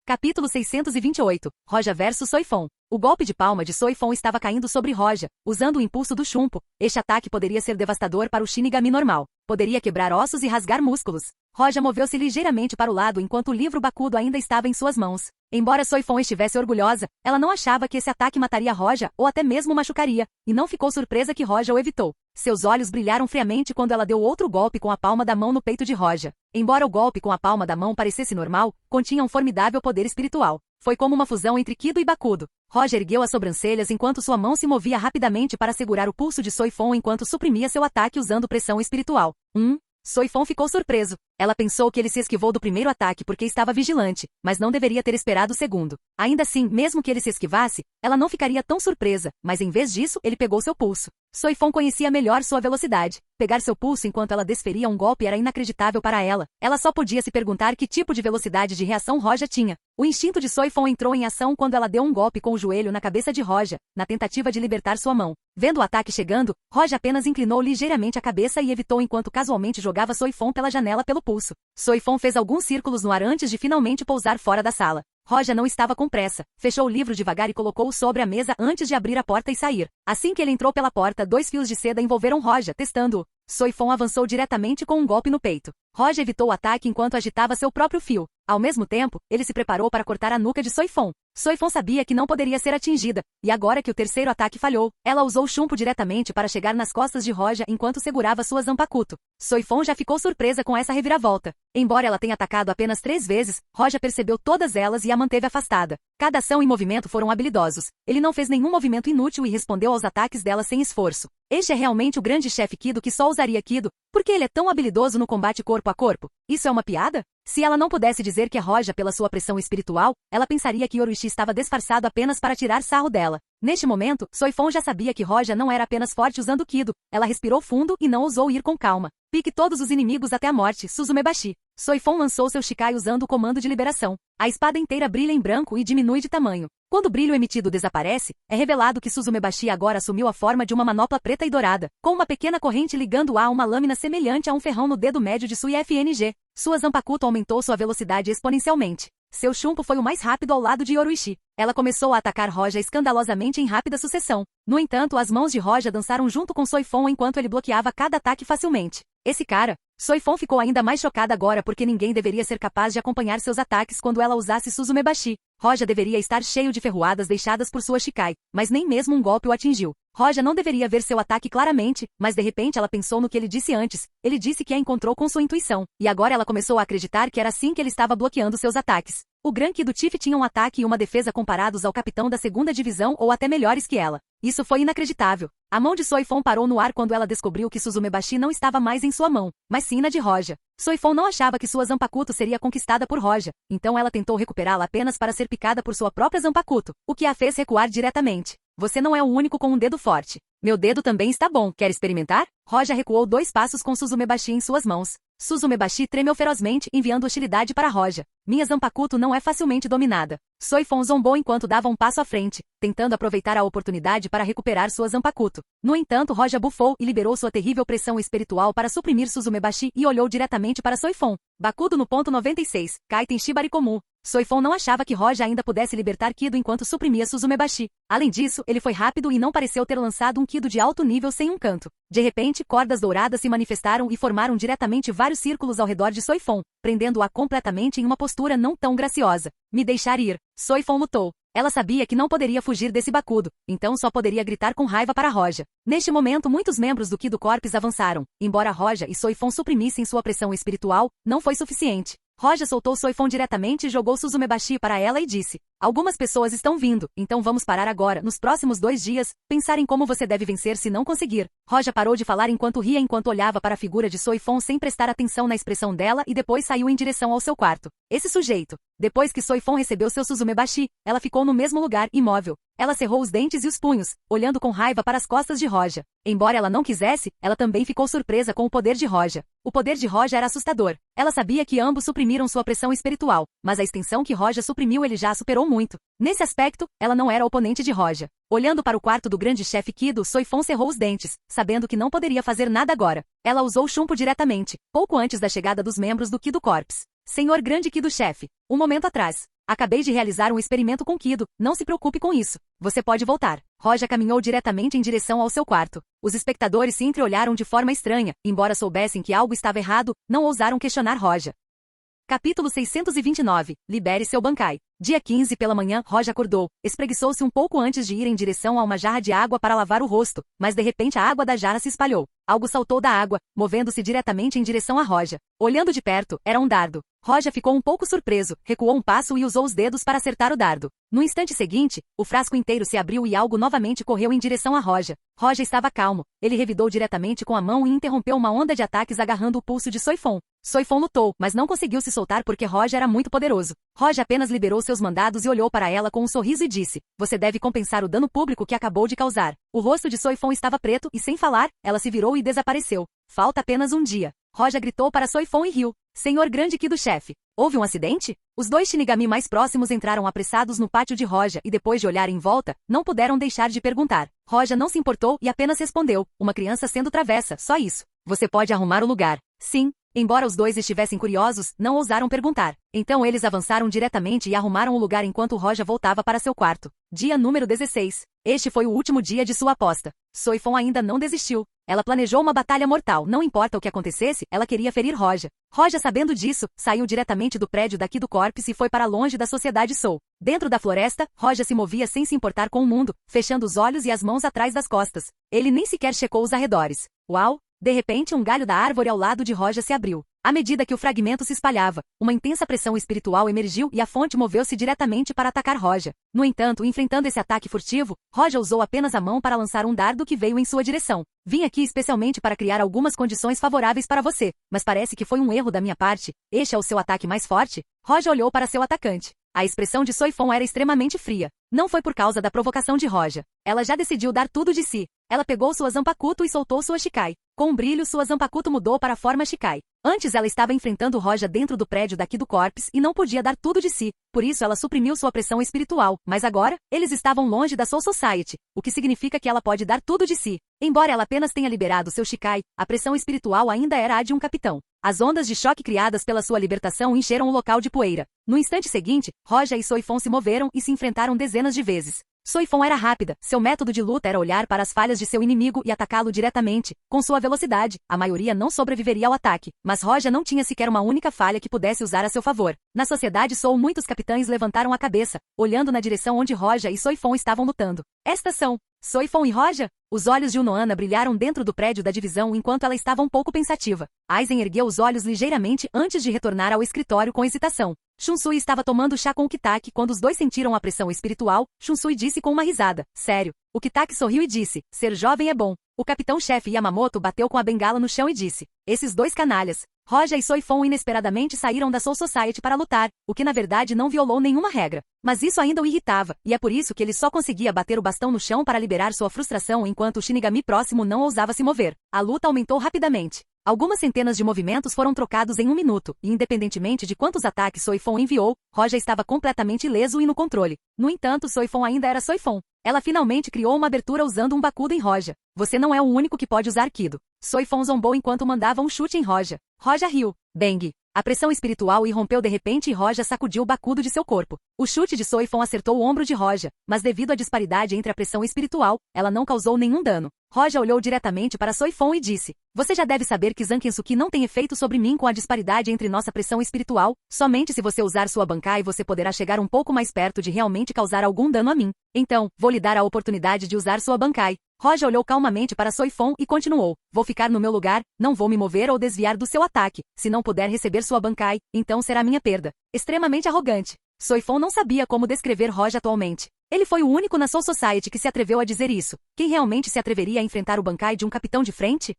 Capítulo 628. Roja versus Soifon. O golpe de palma de Soifon estava caindo sobre Roja, usando o impulso do Shunpo. Este ataque poderia ser devastador para o Shinigami normal. Poderia quebrar ossos e rasgar músculos. Roja moveu-se ligeiramente para o lado enquanto o livro Bakudo ainda estava em suas mãos. Embora Soifon estivesse orgulhosa, ela não achava que esse ataque mataria Roja ou até mesmo machucaria, e não ficou surpresa que Roja o evitou. Seus olhos brilharam friamente quando ela deu outro golpe com a palma da mão no peito de Roja. Embora o golpe com a palma da mão parecesse normal, continha um formidável poder espiritual. Foi como uma fusão entre Kido e Bakudo. Roja ergueu as sobrancelhas enquanto sua mão se movia rapidamente para segurar o pulso de Soifon enquanto suprimia seu ataque usando pressão espiritual. Soifon ficou surpreso. Ela pensou que ele se esquivou do primeiro ataque porque estava vigilante, mas não deveria ter esperado o segundo. Ainda assim, mesmo que ele se esquivasse, ela não ficaria tão surpresa, mas em vez disso, ele pegou seu pulso. Soifon conhecia melhor sua velocidade. Pegar seu pulso enquanto ela desferia um golpe era inacreditável para ela. Ela só podia se perguntar que tipo de velocidade de reação Roja tinha. O instinto de Soifon entrou em ação quando ela deu um golpe com o joelho na cabeça de Roja, na tentativa de libertar sua mão. Vendo o ataque chegando, Roja apenas inclinou ligeiramente a cabeça e evitou enquanto casualmente jogava Soifon pela janela pelo pulso. Soifon fez alguns círculos no ar antes de finalmente pousar fora da sala. Roja não estava com pressa. Fechou o livro devagar e colocou-o sobre a mesa antes de abrir a porta e sair. Assim que ele entrou pela porta, 2 fios de seda envolveram Roja, testando-o. Soifon avançou diretamente com um golpe no peito. Roja evitou o ataque enquanto agitava seu próprio fio. Ao mesmo tempo, ele se preparou para cortar a nuca de Soifon. Soifon sabia que não poderia ser atingida, e agora que o terceiro ataque falhou, ela usou o Shunpo diretamente para chegar nas costas de Roja enquanto segurava sua Zanpakuto. Soifon já ficou surpresa com essa reviravolta. Embora ela tenha atacado apenas 3 vezes, Roja percebeu todas elas e a manteve afastada. Cada ação e movimento foram habilidosos. Ele não fez nenhum movimento inútil e respondeu aos ataques dela sem esforço. Este é realmente o grande chefe Kido que só usaria Kido, porque ele é tão habilidoso no combate corpo a corpo. Isso é uma piada? Se ela não pudesse dizer que é Roja pela sua pressão espiritual, ela pensaria que Yoruichi estava disfarçado apenas para tirar sarro dela. Neste momento, Soifon já sabia que Roja não era apenas forte usando Kido. Ela respirou fundo e não ousou ir com calma. Pique todos os inimigos até a morte, Suzumebashi. Soifon lançou seu Shikai usando o comando de liberação. A espada inteira brilha em branco e diminui de tamanho. Quando o brilho emitido desaparece, é revelado que Suzumebashi agora assumiu a forma de uma manopla preta e dourada, com uma pequena corrente ligando-a a uma lâmina semelhante a um ferrão no dedo médio de sua IFNG. Sua Zanpakuto aumentou sua velocidade exponencialmente. Seu Shunpo foi o mais rápido ao lado de Yoruichi. Ela começou a atacar Roja escandalosamente em rápida sucessão. No entanto, as mãos de Roja dançaram junto com Soifon enquanto ele bloqueava cada ataque facilmente. Esse cara... Soifon ficou ainda mais chocada agora porque ninguém deveria ser capaz de acompanhar seus ataques quando ela usasse Suzumebashi. Roja deveria estar cheio de ferroadas deixadas por sua Shikai, mas nem mesmo um golpe o atingiu. Roja não deveria ver seu ataque claramente, mas de repente ela pensou no que ele disse antes. Ele disse que a encontrou com sua intuição, e agora ela começou a acreditar que era assim que ele estava bloqueando seus ataques. O Gran Ki do Tiff tinha um ataque e uma defesa comparados ao capitão da segunda divisão ou até melhores que ela. Isso foi inacreditável. A mão de Soifon parou no ar quando ela descobriu que Suzumebashi não estava mais em sua mão, mas sim na de Roja. Soifon não achava que sua Zanpakuto seria conquistada por Roja, então ela tentou recuperá-la apenas para ser picada por sua própria Zanpakuto, o que a fez recuar diretamente. Você não é o único com um dedo forte. Meu dedo também está bom. Quer experimentar? Roja recuou 2 passos com Suzumebashi em suas mãos. Suzumebashi tremeu ferozmente, enviando hostilidade para Roja. Minha Zanpakuto não é facilmente dominada. Soifon zombou enquanto dava um passo à frente, tentando aproveitar a oportunidade para recuperar sua Zanpakuto. No entanto, Roja bufou e liberou sua terrível pressão espiritual para suprimir Suzumebashi e olhou diretamente para Soifon. Bakudo no ponto 96, Kaiten Shibarikomu. Soifon não achava que Roja ainda pudesse libertar Kido enquanto suprimia Suzumebashi. Além disso, ele foi rápido e não pareceu ter lançado um Kido de alto nível sem um canto. De repente, cordas douradas se manifestaram e formaram diretamente vários círculos ao redor de Soifon, prendendo-a completamente em uma postura não tão graciosa. Me deixar ir. Soifon lutou. Ela sabia que não poderia fugir desse Bakudo, então só poderia gritar com raiva para Roja. Neste momento, muitos membros do Kido Corps avançaram. Embora Roja e Soifon suprimissem sua pressão espiritual, não foi suficiente. Roja soltou Soifon diretamente e jogou Suzumebashi para ela e disse: algumas pessoas estão vindo, então vamos parar agora, nos próximos 2 dias, pensar em como você deve vencer se não conseguir. Roja parou de falar enquanto ria enquanto olhava para a figura de Soifon sem prestar atenção na expressão dela e depois saiu em direção ao seu quarto. Esse sujeito. Depois que Soifon recebeu seu Suzumebashi, ela ficou no mesmo lugar, imóvel. Ela cerrou os dentes e os punhos, olhando com raiva para as costas de Roja. Embora ela não quisesse, ela também ficou surpresa com o poder de Roja. O poder de Roja era assustador. Ela sabia que ambos suprimiram sua pressão espiritual, mas a extensão que Roja suprimiu ele já superou muito. Nesse aspecto, ela não era oponente de Roja. Olhando para o quarto do grande chefe Kido, Soifon cerrou os dentes, sabendo que não poderia fazer nada agora. Ela usou Shunpo diretamente, pouco antes da chegada dos membros do Kido Corps. Senhor Grande Kido Chefe, um momento atrás. Acabei de realizar um experimento com Kido, não se preocupe com isso. Você pode voltar. Roja caminhou diretamente em direção ao seu quarto. Os espectadores se entreolharam de forma estranha, embora soubessem que algo estava errado, não ousaram questionar Roja. Capítulo 629. Libere seu Bankai. Dia 15 pela manhã, Roja acordou, espreguiçou-se um pouco antes de ir em direção a uma jarra de água para lavar o rosto, mas de repente a água da jarra se espalhou. Algo saltou da água, movendo-se diretamente em direção a Roja. Olhando de perto, era um dardo. Roja ficou um pouco surpreso, recuou um passo e usou os dedos para acertar o dardo. No instante seguinte, o frasco inteiro se abriu e algo novamente correu em direção a Roja. Roja estava calmo. Ele revidou diretamente com a mão e interrompeu uma onda de ataques agarrando o pulso de Soifon. Soifon lutou, mas não conseguiu se soltar porque Roja era muito poderoso. Roja apenas liberou seus mandados e olhou para ela com um sorriso e disse: você deve compensar o dano público que acabou de causar. O rosto de Soifon estava preto e, sem falar, ela se virou e desapareceu. Falta apenas um dia. Roja gritou para Soifon e riu. Senhor Grande Kido Chefe, houve um acidente? Os 2 Shinigami mais próximos entraram apressados no pátio de Roja e depois de olhar em volta, não puderam deixar de perguntar. Roja não se importou e apenas respondeu: uma criança sendo travessa, só isso. Você pode arrumar o lugar. Sim. Embora os 2 estivessem curiosos, não ousaram perguntar. Então eles avançaram diretamente e arrumaram o lugar enquanto Roja voltava para seu quarto. Dia número 16. Este foi o último dia de sua aposta. Soifon ainda não desistiu. Ela planejou uma batalha mortal, não importa o que acontecesse, ela queria ferir Roja. Roja, sabendo disso, saiu diretamente do prédio da Kido Corps e foi para longe da sociedade Soul. Dentro da floresta, Roja se movia sem se importar com o mundo, fechando os olhos e as mãos atrás das costas. Ele nem sequer checou os arredores. Uau! De repente, um galho da árvore ao lado de Roja se abriu. À medida que o fragmento se espalhava, uma intensa pressão espiritual emergiu e a fonte moveu-se diretamente para atacar Roja. No entanto, enfrentando esse ataque furtivo, Roja usou apenas a mão para lançar um dardo que veio em sua direção. Vim aqui especialmente para criar algumas condições favoráveis para você, mas parece que foi um erro da minha parte. Este é o seu ataque mais forte? Roja olhou para seu atacante. A expressão de Soifon era extremamente fria. Não foi por causa da provocação de Roja. Ela já decidiu dar tudo de si. Ela pegou sua Zanpakuto e soltou sua Shikai. Com um brilho, sua Zanpakuto mudou para a forma Shikai. Antes ela estava enfrentando Roja dentro do prédio da Kido Corps e não podia dar tudo de si. Por isso ela suprimiu sua pressão espiritual. Mas agora, eles estavam longe da Soul Society, o que significa que ela pode dar tudo de si. Embora ela apenas tenha liberado seu Shikai, a pressão espiritual ainda era a de um capitão. As ondas de choque criadas pela sua libertação encheram o local de poeira. No instante seguinte, Roja e Soifon se moveram e se enfrentaram dezenas de vezes. Soifon era rápida, seu método de luta era olhar para as falhas de seu inimigo e atacá-lo diretamente. Com sua velocidade, a maioria não sobreviveria ao ataque, mas Roja não tinha sequer uma única falha que pudesse usar a seu favor. Na sociedade Soul, muitos capitães levantaram a cabeça, olhando na direção onde Roja e Soifon estavam lutando. Estas são Soifon e Roja? Os olhos de Unoana brilharam dentro do prédio da divisão enquanto ela estava um pouco pensativa. Aizen ergueu os olhos ligeiramente antes de retornar ao escritório com hesitação. Shunsui estava tomando chá com o Kitaki quando os dois sentiram a pressão espiritual. Shunsui disse com uma risada. Sério. O Kitaki sorriu e disse, ser jovem é bom. O capitão-chefe Yamamoto bateu com a bengala no chão e disse, esses dois canalhas. Roja e Soifon inesperadamente saíram da Soul Society para lutar, o que na verdade não violou nenhuma regra. Mas isso ainda o irritava, e é por isso que ele só conseguia bater o bastão no chão para liberar sua frustração enquanto o Shinigami próximo não ousava se mover. A luta aumentou rapidamente. Algumas centenas de movimentos foram trocados em 1 minuto, e independentemente de quantos ataques Soifon enviou, Roja estava completamente ileso e no controle. No entanto, Soifon ainda era Soifon. Ela finalmente criou uma abertura usando um Bakudo em Roja. Você não é o único que pode usar Kido. Soifon zombou enquanto mandava um chute em Roja. Roja riu. Bang! A pressão espiritual irrompeu de repente e Roja sacudiu o Bakudo de seu corpo. O chute de Soifon acertou o ombro de Roja, mas devido à disparidade entre a pressão espiritual, ela não causou nenhum dano. Roja olhou diretamente para Soifon e disse, você já deve saber que Zankensuki não tem efeito sobre mim com a disparidade entre nossa pressão espiritual, somente se você usar sua Bankai você poderá chegar um pouco mais perto de realmente causar algum dano a mim. Então, vou lhe dar a oportunidade de usar sua Bankai. Roja olhou calmamente para Soifon e continuou, vou ficar no meu lugar, não vou me mover ou desviar do seu ataque, se não puder receber sua Bankai, então será minha perda. Extremamente arrogante. Soifon não sabia como descrever Roja atualmente. Ele foi o único na Soul Society que se atreveu a dizer isso. Quem realmente se atreveria a enfrentar o Bankai de um capitão de frente?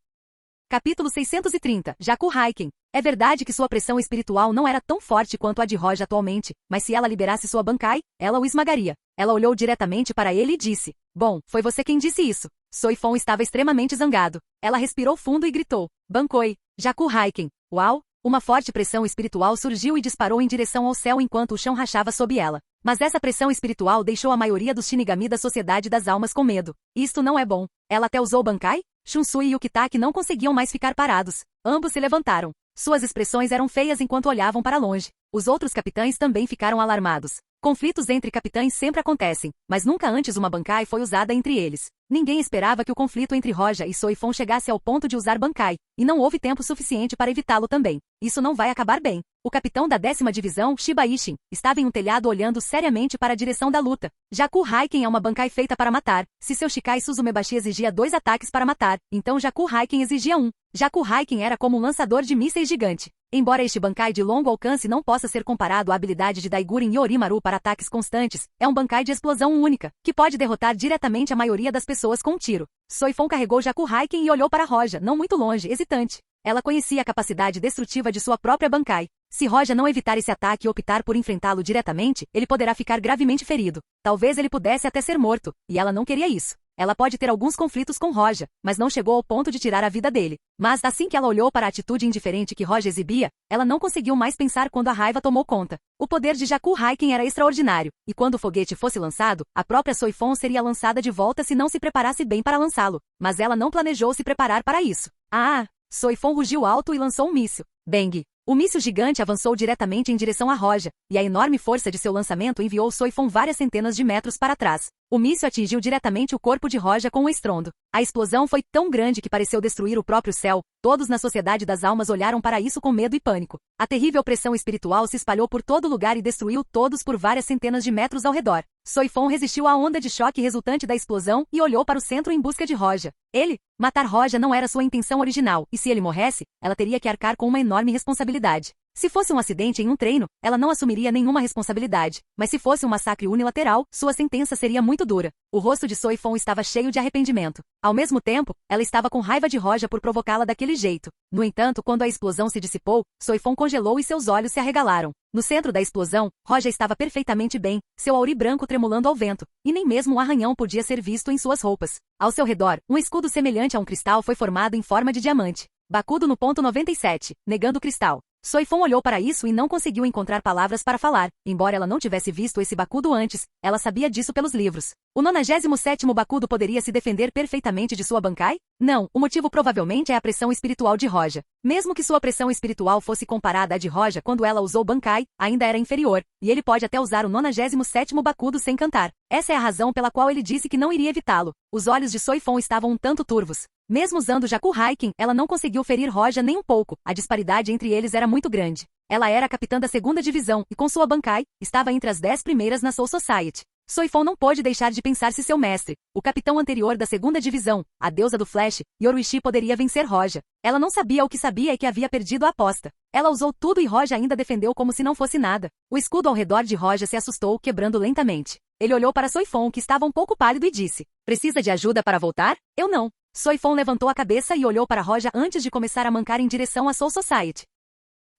Capítulo 630, Jaku Haiken. É verdade que sua pressão espiritual não era tão forte quanto a de Roja atualmente, mas se ela liberasse sua Bankai, ela o esmagaria. Ela olhou diretamente para ele e disse, bom, foi você quem disse isso. Soifon estava extremamente zangado. Ela respirou fundo e gritou, Bankoi, Jaku Haiken. Uau! Uma forte pressão espiritual surgiu e disparou em direção ao céu enquanto o chão rachava sob ela. Mas essa pressão espiritual deixou a maioria dos Shinigami da Sociedade das Almas com medo. Isto não é bom. Ela até usou Bankai? Shunsui e o Kitaki não conseguiam mais ficar parados. Ambos se levantaram. Suas expressões eram feias enquanto olhavam para longe. Os outros capitães também ficaram alarmados. Conflitos entre capitães sempre acontecem, mas nunca antes uma Bankai foi usada entre eles. Ninguém esperava que o conflito entre Roja e Soifon chegasse ao ponto de usar Bankai, e não houve tempo suficiente para evitá-lo também. Isso não vai acabar bem. O capitão da 10ª divisão, Shiba Ishin, estava em um telhado olhando seriamente para a direção da luta. Jaku Haiken é uma Bankai feita para matar. Se seu Shikai Suzumebashi exigia 2 ataques para matar, então Jaku Haiken exigia 1. Jaku Haiken era como um lançador de mísseis gigante. Embora este Bankai de longo alcance não possa ser comparado à habilidade de Daigurin e Orimaru para ataques constantes, é um Bankai de explosão única, que pode derrotar diretamente a maioria das pessoas com um tiro. Soifon carregou Jaku Haiken e olhou para Roja, não muito longe, hesitante. Ela conhecia a capacidade destrutiva de sua própria Bankai. Se Roja não evitar esse ataque e optar por enfrentá-lo diretamente, ele poderá ficar gravemente ferido. Talvez ele pudesse até ser morto, e ela não queria isso. Ela pode ter alguns conflitos com Roja, mas não chegou ao ponto de tirar a vida dele. Mas assim que ela olhou para a atitude indiferente que Roja exibia, ela não conseguiu mais pensar quando a raiva tomou conta. O poder de Jaku Haiken era extraordinário, e quando o foguete fosse lançado, a própria Soifon seria lançada de volta se não se preparasse bem para lançá-lo. Mas ela não planejou se preparar para isso. Soifon rugiu alto e lançou um míssil. Bang! O míssil gigante avançou diretamente em direção a Roja, e a enorme força de seu lançamento enviou Soifon várias centenas de metros para trás. O míssil atingiu diretamente o corpo de Roja com um estrondo. A explosão foi tão grande que pareceu destruir o próprio céu. Todos na Sociedade das Almas olharam para isso com medo e pânico. A terrível pressão espiritual se espalhou por todo lugar e destruiu todos por várias centenas de metros ao redor. Soifon resistiu à onda de choque resultante da explosão e olhou para o centro em busca de Roja. Matar Roja não era sua intenção original, e se ele morresse, ela teria que arcar com uma enorme responsabilidade. Se fosse um acidente em um treino, ela não assumiria nenhuma responsabilidade, mas se fosse um massacre unilateral, sua sentença seria muito dura. O rosto de Soifon estava cheio de arrependimento. Ao mesmo tempo, ela estava com raiva de Roja por provocá-la daquele jeito. No entanto, quando a explosão se dissipou, Soifon congelou e seus olhos se arregalaram. No centro da explosão, Roja estava perfeitamente bem, seu auri branco tremulando ao vento, e nem mesmo um arranhão podia ser visto em suas roupas. Ao seu redor, um escudo semelhante a um cristal foi formado em forma de diamante. Bakudo no ponto 97, negando o cristal. Soifon olhou para isso e não conseguiu encontrar palavras para falar. Embora ela não tivesse visto esse Bakudo antes, ela sabia disso pelos livros. O 97º Bakudo poderia se defender perfeitamente de sua Bankai? Não, o motivo provavelmente é a pressão espiritual de Roja. Mesmo que sua pressão espiritual fosse comparada à de Roja quando ela usou Bankai, ainda era inferior, e ele pode até usar o 97º Bakudo sem cantar. Essa é a razão pela qual ele disse que não iria evitá-lo. Os olhos de Soifon estavam um tanto turvos. Mesmo usando Jaku Haiken, ela não conseguiu ferir Roja nem um pouco. A disparidade entre eles era muito grande. Ela era a capitã da 2ª divisão e com sua Bankai, estava entre as 10 primeiras na Soul Society. Soifon não pôde deixar de pensar se seu mestre, o capitão anterior da 2ª divisão, a deusa do Flash, Yoruichi poderia vencer Roja. Ela não sabia o que sabia e que havia perdido a aposta. Ela usou tudo e Roja ainda defendeu como se não fosse nada. O escudo ao redor de Roja se assustou, quebrando lentamente. Ele olhou para Soifon, que estava um pouco pálido, e disse: "Precisa de ajuda para voltar? Eu não." Soifon levantou a cabeça e olhou para Roja antes de começar a mancar em direção à Soul Society.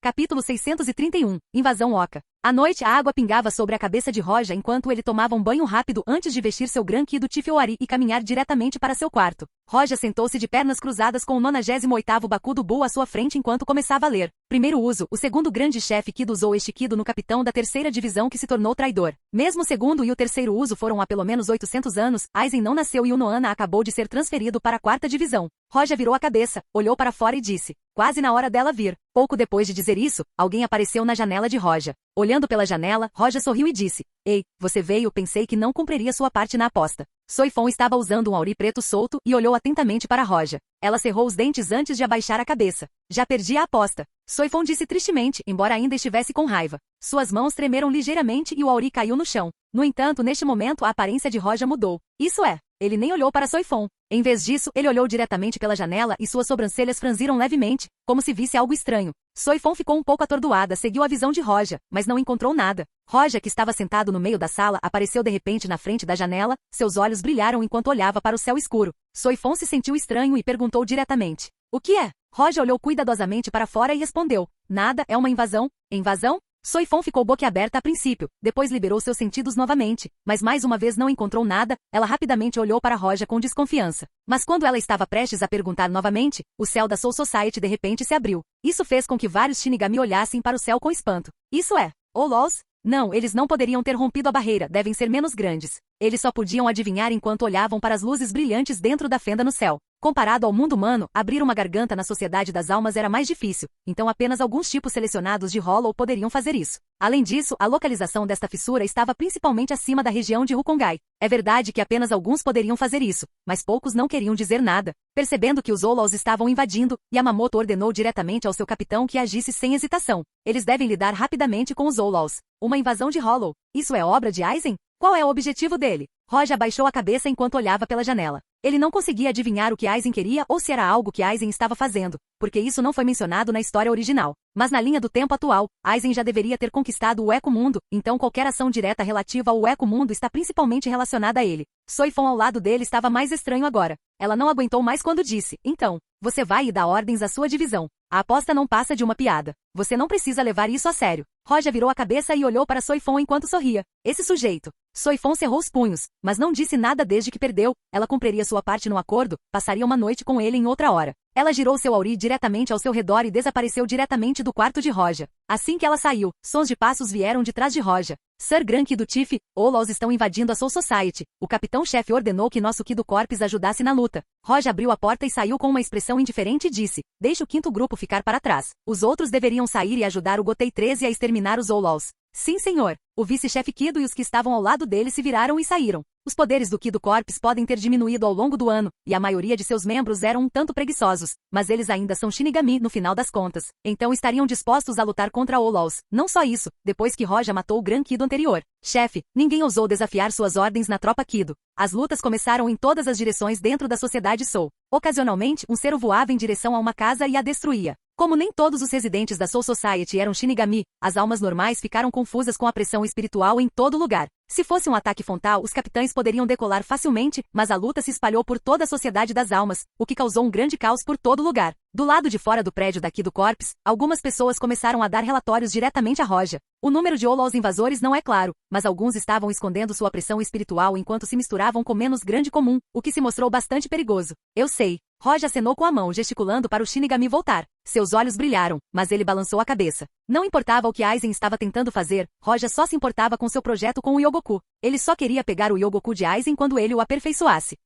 Capítulo 631. Invasão Oca. À noite a água pingava sobre a cabeça de Roja enquanto ele tomava um banho rápido antes de vestir seu Gran Ki do Tifewari e caminhar diretamente para seu quarto. Roja sentou-se de pernas cruzadas com o 98º Bakudo Bull à sua frente enquanto começava a ler. Primeiro uso, o segundo grande chefe Kido usou este Kido no capitão da 3ª divisão que se tornou traidor. Mesmo o segundo e o terceiro uso foram há pelo menos 800 anos, Aizen não nasceu e o Noana acabou de ser transferido para a 4ª divisão. Roja virou a cabeça, olhou para fora e disse: "Quase na hora dela vir." Pouco depois de dizer isso, alguém apareceu na janela de Roja. Olhando pela janela, Roja sorriu e disse: "Ei, você veio, pensei que não cumpriria sua parte na aposta." Soifon estava usando um auri preto solto e olhou atentamente para Roja. Ela cerrou os dentes antes de abaixar a cabeça. "Já perdi a aposta." Soifon disse tristemente, embora ainda estivesse com raiva. Suas mãos tremeram ligeiramente e o auri caiu no chão. No entanto, neste momento a aparência de Roja mudou. Isso é, ele nem olhou para Soifon. Em vez disso, ele olhou diretamente pela janela e suas sobrancelhas franziram levemente, como se visse algo estranho. Soifon ficou um pouco atordoada, seguiu a visão de Roja, mas não encontrou nada. Roja, que estava sentado no meio da sala, apareceu de repente na frente da janela, seus olhos brilharam enquanto olhava para o céu escuro. Soifon se sentiu estranho e perguntou diretamente: "O que é?" Roja olhou cuidadosamente para fora e respondeu: "Nada, é uma invasão." "Invasão?" Soifon ficou boquiaberta a princípio, depois liberou seus sentidos novamente, mas mais uma vez não encontrou nada. Ela rapidamente olhou para Roja com desconfiança. Mas quando ela estava prestes a perguntar novamente, o céu da Soul Society de repente se abriu. Isso fez com que vários Shinigami olhassem para o céu com espanto. "Isso é... Oh lols? Não, eles não poderiam ter rompido a barreira, devem ser menos grandes." Eles só podiam adivinhar enquanto olhavam para as luzes brilhantes dentro da fenda no céu. Comparado ao mundo humano, abrir uma garganta na sociedade das almas era mais difícil, então apenas alguns tipos selecionados de Hollow poderiam fazer isso. Além disso, a localização desta fissura estava principalmente acima da região de Rukongai. É verdade que apenas alguns poderiam fazer isso, mas poucos não queriam dizer nada. Percebendo que os Hollows estavam invadindo, Yamamoto ordenou diretamente ao seu capitão que agisse sem hesitação. Eles devem lidar rapidamente com os Hollows. Uma invasão de Hollow. Isso é obra de Aizen? Qual é o objetivo dele? Roja abaixou a cabeça enquanto olhava pela janela. Ele não conseguia adivinhar o que Aizen queria ou se era algo que Aizen estava fazendo, porque isso não foi mencionado na história original. Mas na linha do tempo atual, Aizen já deveria ter conquistado o Eco-Mundo, então qualquer ação direta relativa ao Eco-Mundo está principalmente relacionada a ele. Soifon ao lado dele estava mais estranho agora. Ela não aguentou mais quando disse: "Então, você vai e dá ordens à sua divisão. A aposta não passa de uma piada. Você não precisa levar isso a sério." Roja virou a cabeça e olhou para Soifon enquanto sorria. Esse sujeito. Soifon cerrou os punhos, mas não disse nada desde que perdeu. Ela cumpriria sua parte no acordo, passaria uma noite com ele em outra hora. Ela girou seu auri diretamente ao seu redor e desapareceu diretamente do quarto de Roja. Assim que ela saiu, sons de passos vieram de trás de Roja. "Sir Gran Ki do Tiff, Hollows estão invadindo a Soul Society. O capitão-chefe ordenou que nosso Ki do Corps ajudasse na luta." Roja abriu a porta e saiu com uma expressão indiferente e disse: "Deixe o 5º grupo ficar para trás. Os outros deveriam sair e ajudar o Gotei 13 a exterminar os Hollows." "Sim, senhor." O vice-chefe Kido e os que estavam ao lado dele se viraram e saíram. Os poderes do Kido Corps podem ter diminuído ao longo do ano, e a maioria de seus membros eram um tanto preguiçosos, mas eles ainda são Shinigami no final das contas. Então estariam dispostos a lutar contra Hollows. Não só isso, depois que Roja matou o Gran Kido anterior. "Chefe, ninguém ousou desafiar suas ordens na tropa Kido." As lutas começaram em todas as direções dentro da sociedade Soul. Ocasionalmente, um ser voava em direção a uma casa e a destruía. Como nem todos os residentes da Soul Society eram Shinigami, as almas normais ficaram confusas com a pressão espiritual em todo lugar. Se fosse um ataque frontal, os capitães poderiam decolar facilmente, mas a luta se espalhou por toda a sociedade das almas, o que causou um grande caos por todo lugar. Do lado de fora do prédio daqui do Corps, algumas pessoas começaram a dar relatórios diretamente a Roja. O número de Hollows invasores não é claro, mas alguns estavam escondendo sua pressão espiritual enquanto se misturavam com menos grande comum, o que se mostrou bastante perigoso. "Eu sei." Roja acenou com a mão, gesticulando para o Shinigami voltar. Seus olhos brilharam, mas ele balançou a cabeça. Não importava o que Aizen estava tentando fazer, Roja só se importava com seu projeto com o Yogoku. Ele só queria pegar o Yogoku de Aizen quando ele o aperfeiçoasse.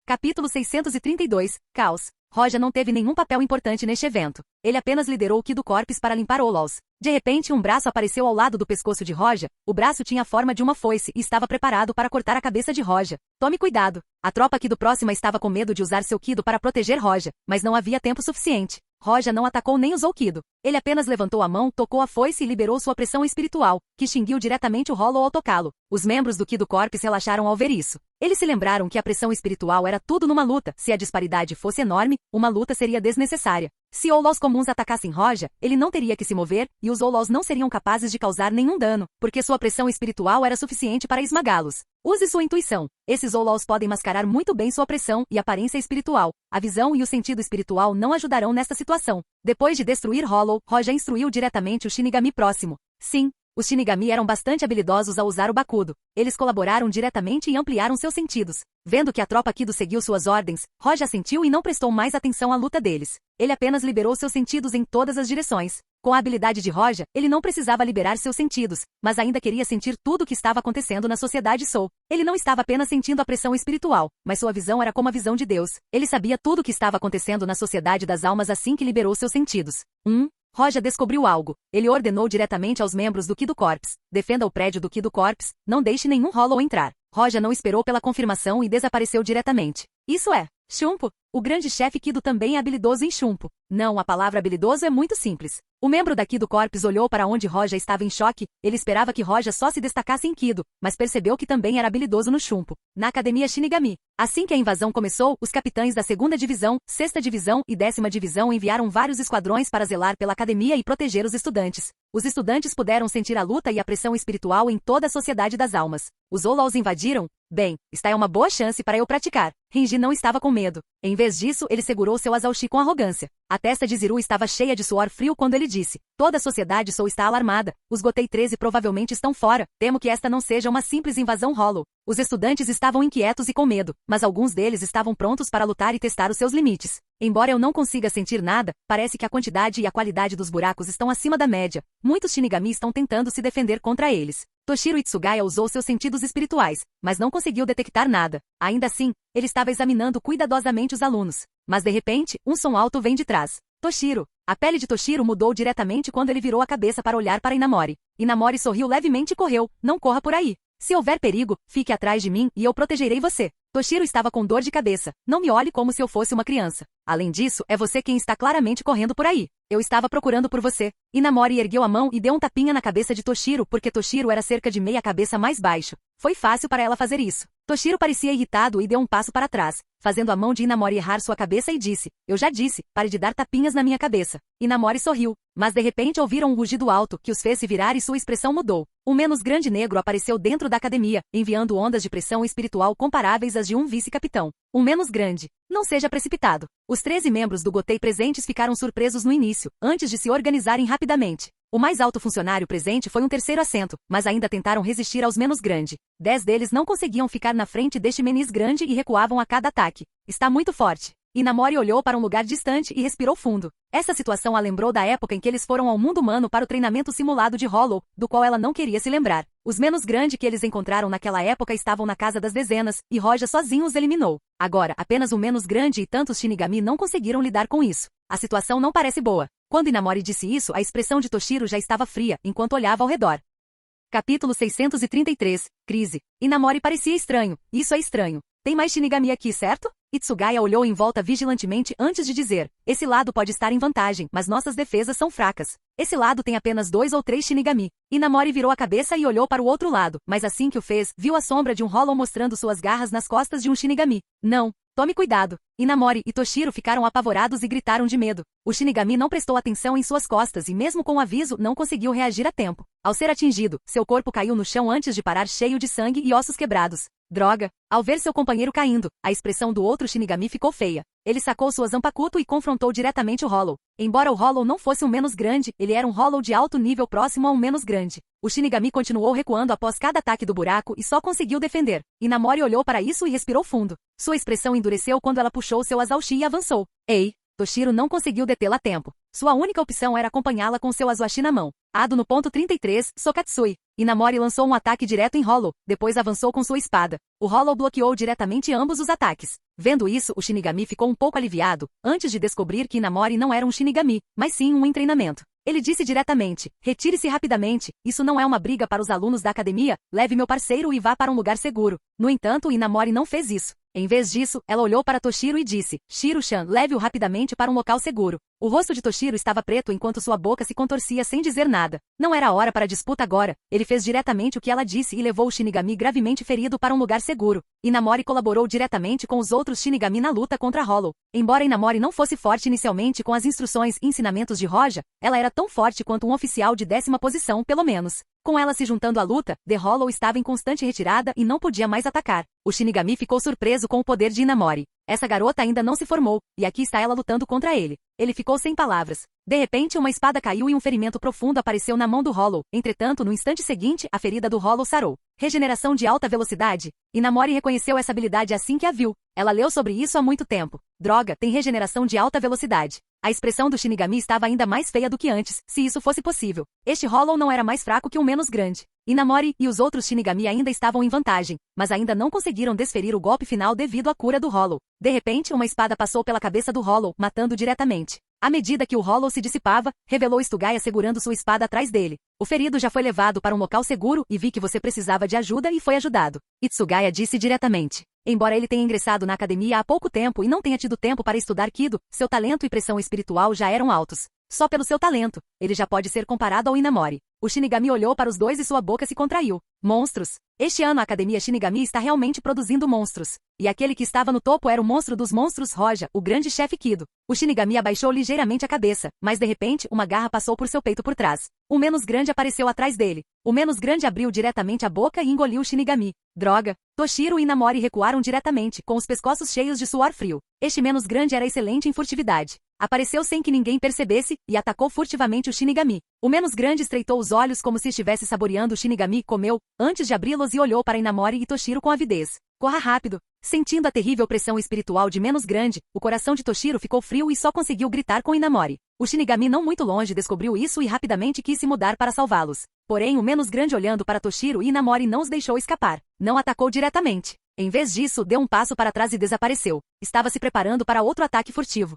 Capítulo 632, Caos. Roja não teve nenhum papel importante neste evento. Ele apenas liderou o Ki do Corpus para limpar Olols. De repente um braço apareceu ao lado do pescoço de Roja. O braço tinha a forma de uma foice e estava preparado para cortar a cabeça de Roja. Tome cuidado. A tropa Ki do próxima estava com medo de usar seu Kido para proteger Roja, mas não havia tempo suficiente. Roja não atacou nem usou Kido. Ele apenas levantou a mão, tocou a foice e liberou sua pressão espiritual, que extinguiu diretamente o Hollow ao tocá-lo. Os membros do Ki do Corpus relaxaram ao ver isso. Eles se lembraram que a pressão espiritual era tudo numa luta. Se a disparidade fosse enorme, uma luta seria desnecessária. Se Olols comuns atacassem Roja, ele não teria que se mover, e os Olols não seriam capazes de causar nenhum dano, porque sua pressão espiritual era suficiente para esmagá-los. Use sua intuição. Esses Olols podem mascarar muito bem sua pressão e aparência espiritual. A visão e o sentido espiritual não ajudarão nesta situação. Depois de destruir Hollow, Roja instruiu diretamente o Shinigami próximo. Sim, os Shinigami eram bastante habilidosos ao usar o Bakudo. Eles colaboraram diretamente e ampliaram seus sentidos. Vendo que a tropa Kido seguiu suas ordens, Roja assentiu e não prestou mais atenção à luta deles. Ele apenas liberou seus sentidos em todas as direções. Com a habilidade de Roja, ele não precisava liberar seus sentidos, mas ainda queria sentir tudo o que estava acontecendo na sociedade Soul. Ele não estava apenas sentindo a pressão espiritual, mas sua visão era como a visão de Deus. Ele sabia tudo o que estava acontecendo na sociedade das almas assim que liberou seus sentidos. Roja descobriu algo. Ele ordenou diretamente aos membros do Ki do Corpus: defenda o prédio do Ki do Corpus, não deixe nenhum Hollow entrar. Roja não esperou pela confirmação e desapareceu diretamente. Isso é Shunpo. O grande chefe Kido também é habilidoso em Shunpo. Não, a palavra habilidoso é muito simples. O membro da Ki do Corpus olhou para onde Roja estava em choque. Ele esperava que Roja só se destacasse em Kido, mas percebeu que também era habilidoso no Shunpo. Na Academia Shinigami. Assim que a invasão começou, os capitães da 2ª Divisão, 6ª Divisão e 10ª Divisão enviaram vários esquadrões para zelar pela academia e proteger os estudantes. Os estudantes puderam sentir a luta e a pressão espiritual em toda a sociedade das almas. Os Olols invadiram? Bem, esta é uma boa chance para eu praticar. Renji não estava com medo. Em vez disso, ele segurou seu Azaushi com arrogância. A testa de Ziru estava cheia de suor frio quando ele disse: toda a sociedade Soul está alarmada. Os Gotei 13 provavelmente estão fora. Temo que esta não seja uma simples invasão Hollow. Os estudantes estavam inquietos e com medo, mas alguns deles estavam prontos para lutar e testar os seus limites. Embora eu não consiga sentir nada, parece que a quantidade e a qualidade dos buracos estão acima da média. Muitos Shinigami estão tentando se defender contra eles. Toshiro Itsugaya usou seus sentidos espirituais, mas não conseguiu detectar nada. Ainda assim, ele estava examinando cuidadosamente os alunos. Mas de repente, um som alto vem de trás. Toshiro. A pele de Toshiro mudou diretamente quando ele virou a cabeça para olhar para Inamori. Inamori sorriu levemente e correu. Não corra por aí. Se houver perigo, fique atrás de mim e eu protegerei você. Toshiro estava com dor de cabeça. Não me olhe como se eu fosse uma criança. Além disso, é você quem está claramente correndo por aí. Eu estava procurando por você. Inamori ergueu a mão e deu um tapinha na cabeça de Toshiro porque Toshiro era cerca de meia cabeça mais baixo. Foi fácil para ela fazer isso. Toshiro parecia irritado e deu um passo para trás, fazendo a mão de Inamori errar sua cabeça e disse: eu já disse, pare de dar tapinhas na minha cabeça. Inamori sorriu, mas de repente ouviram um rugido alto que os fez se virar e sua expressão mudou. O menos grande negro apareceu dentro da academia, enviando ondas de pressão espiritual comparáveis às de um vice-capitão. O menos grande. Não seja precipitado. Os 13 membros do Gotei presentes ficaram surpresos no início, antes de se organizarem rapidamente. O mais alto funcionário presente foi um terceiro assento, mas ainda tentaram resistir aos menos grande. 10 deles não conseguiam ficar na frente deste menis grande e recuavam a cada ataque. Está muito forte. Inamori olhou para um lugar distante e respirou fundo. Essa situação a lembrou da época em que eles foram ao mundo humano para o treinamento simulado de Hollow, do qual ela não queria se lembrar. Os menos grande que eles encontraram naquela época estavam na casa das dezenas, e Roja sozinho os eliminou. Agora, apenas o menos grande e tantos Shinigami não conseguiram lidar com isso. A situação não parece boa. Quando Inamori disse isso, a expressão de Toshiro já estava fria, enquanto olhava ao redor. Capítulo 633, Crise. Inamori parecia estranho. Isso é estranho. Tem mais Shinigami aqui, certo? Itsugaya olhou em volta vigilantemente antes de dizer: esse lado pode estar em vantagem, mas nossas defesas são fracas. Esse lado tem apenas 2 ou 3 Shinigami. Inamori virou a cabeça e olhou para o outro lado, mas assim que o fez, viu a sombra de um Hollow mostrando suas garras nas costas de um Shinigami. Não. Tome cuidado. Inamori e Toshiro ficaram apavorados e gritaram de medo. O Shinigami não prestou atenção em suas costas e mesmo com o aviso não conseguiu reagir a tempo. Ao ser atingido, seu corpo caiu no chão antes de parar cheio de sangue e ossos quebrados. Droga! Ao ver seu companheiro caindo, a expressão do outro Shinigami ficou feia. Ele sacou sua Zanpakuto e confrontou diretamente o Hollow. Embora o Hollow não fosse um menos grande, ele era um Hollow de alto nível próximo a um menos grande. O Shinigami continuou recuando após cada ataque do buraco e só conseguiu defender. Inamori olhou para isso e respirou fundo. Sua expressão endureceu quando ela puxou seu Azaushi e avançou. Ei! Toshiro não conseguiu detê-la a tempo. Sua única opção era acompanhá-la com seu Azuashi na mão. Ado no ponto 33, Sokatsui. Inamori lançou um ataque direto em Hollow, depois avançou com sua espada. O Hollow bloqueou diretamente ambos os ataques. Vendo isso, o Shinigami ficou um pouco aliviado, antes de descobrir que Inamori não era um Shinigami, mas sim um treinamento. Ele disse diretamente, retire-se rapidamente, isso não é uma briga para os alunos da academia, leve meu parceiro e vá para um lugar seguro. No entanto, Inamori não fez isso. Em vez disso, ela olhou para Toshiro e disse, Shiro-chan, leve-o rapidamente para um local seguro. O rosto de Toshiro estava preto enquanto sua boca se contorcia sem dizer nada. Não era hora para disputa agora. Ele fez diretamente o que ela disse e levou o Shinigami gravemente ferido para um lugar seguro. Inamori colaborou diretamente com os outros Shinigami na luta contra Hollow. Embora Inamori não fosse forte inicialmente com as instruções e ensinamentos de Roja, ela era tão forte quanto um oficial de 10ª posição, pelo menos. Com ela se juntando à luta, The Hollow estava em constante retirada e não podia mais atacar. O Shinigami ficou surpreso com o poder de Inamori. Essa garota ainda não se formou, e aqui está ela lutando contra ele. Ele ficou sem palavras. De repente, uma espada caiu e um ferimento profundo apareceu na mão do Hollow. Entretanto, no instante seguinte, a ferida do Hollow sarou. Regeneração de alta velocidade. Inamori reconheceu essa habilidade assim que a viu. Ela leu sobre isso há muito tempo. Droga, tem regeneração de alta velocidade. A expressão do Shinigami estava ainda mais feia do que antes, se isso fosse possível. Este Hollow não era mais fraco que um menos grande. Inamori e os outros Shinigami ainda estavam em vantagem, mas ainda não conseguiram desferir o golpe final devido à cura do Hollow. De repente, uma espada passou pela cabeça do Hollow, matando diretamente. À medida que o Hollow se dissipava, revelou Tsugaya segurando sua espada atrás dele. O ferido já foi levado para um local seguro e vi que você precisava de ajuda e foi ajudado. Tsugaya disse diretamente. Embora ele tenha ingressado na academia há pouco tempo e não tenha tido tempo para estudar Kido, seu talento e pressão espiritual já eram altos. Só pelo seu talento, ele já pode ser comparado ao Inamori. O Shinigami olhou para os dois e sua boca se contraiu. Monstros. Este ano a Academia Shinigami está realmente produzindo monstros. E aquele que estava no topo era o monstro dos monstros Roja, o grande chefe Kido. O Shinigami abaixou ligeiramente a cabeça, mas de repente uma garra passou por seu peito por trás. O menos grande apareceu atrás dele. O menos grande abriu diretamente a boca e engoliu o Shinigami. Droga! Toshiro e Inamori recuaram diretamente, com os pescoços cheios de suor frio. Este menos grande era excelente em furtividade. Apareceu sem que ninguém percebesse e atacou furtivamente o Shinigami. O menos grande estreitou os olhos como se estivesse saboreando o Shinigami e comeu, antes de abri-los e olhou para Inamori e Toshiro com avidez. Corra rápido! Sentindo a terrível pressão espiritual de menos grande, o coração de Toshiro ficou frio e só conseguiu gritar com Inamori. O Shinigami não muito longe descobriu isso e rapidamente quis se mudar para salvá-los. Porém, o menos grande olhando para Toshiro e Inamori não os deixou escapar. Não atacou diretamente. Em vez disso, deu um passo para trás e desapareceu. Estava se preparando para outro ataque furtivo.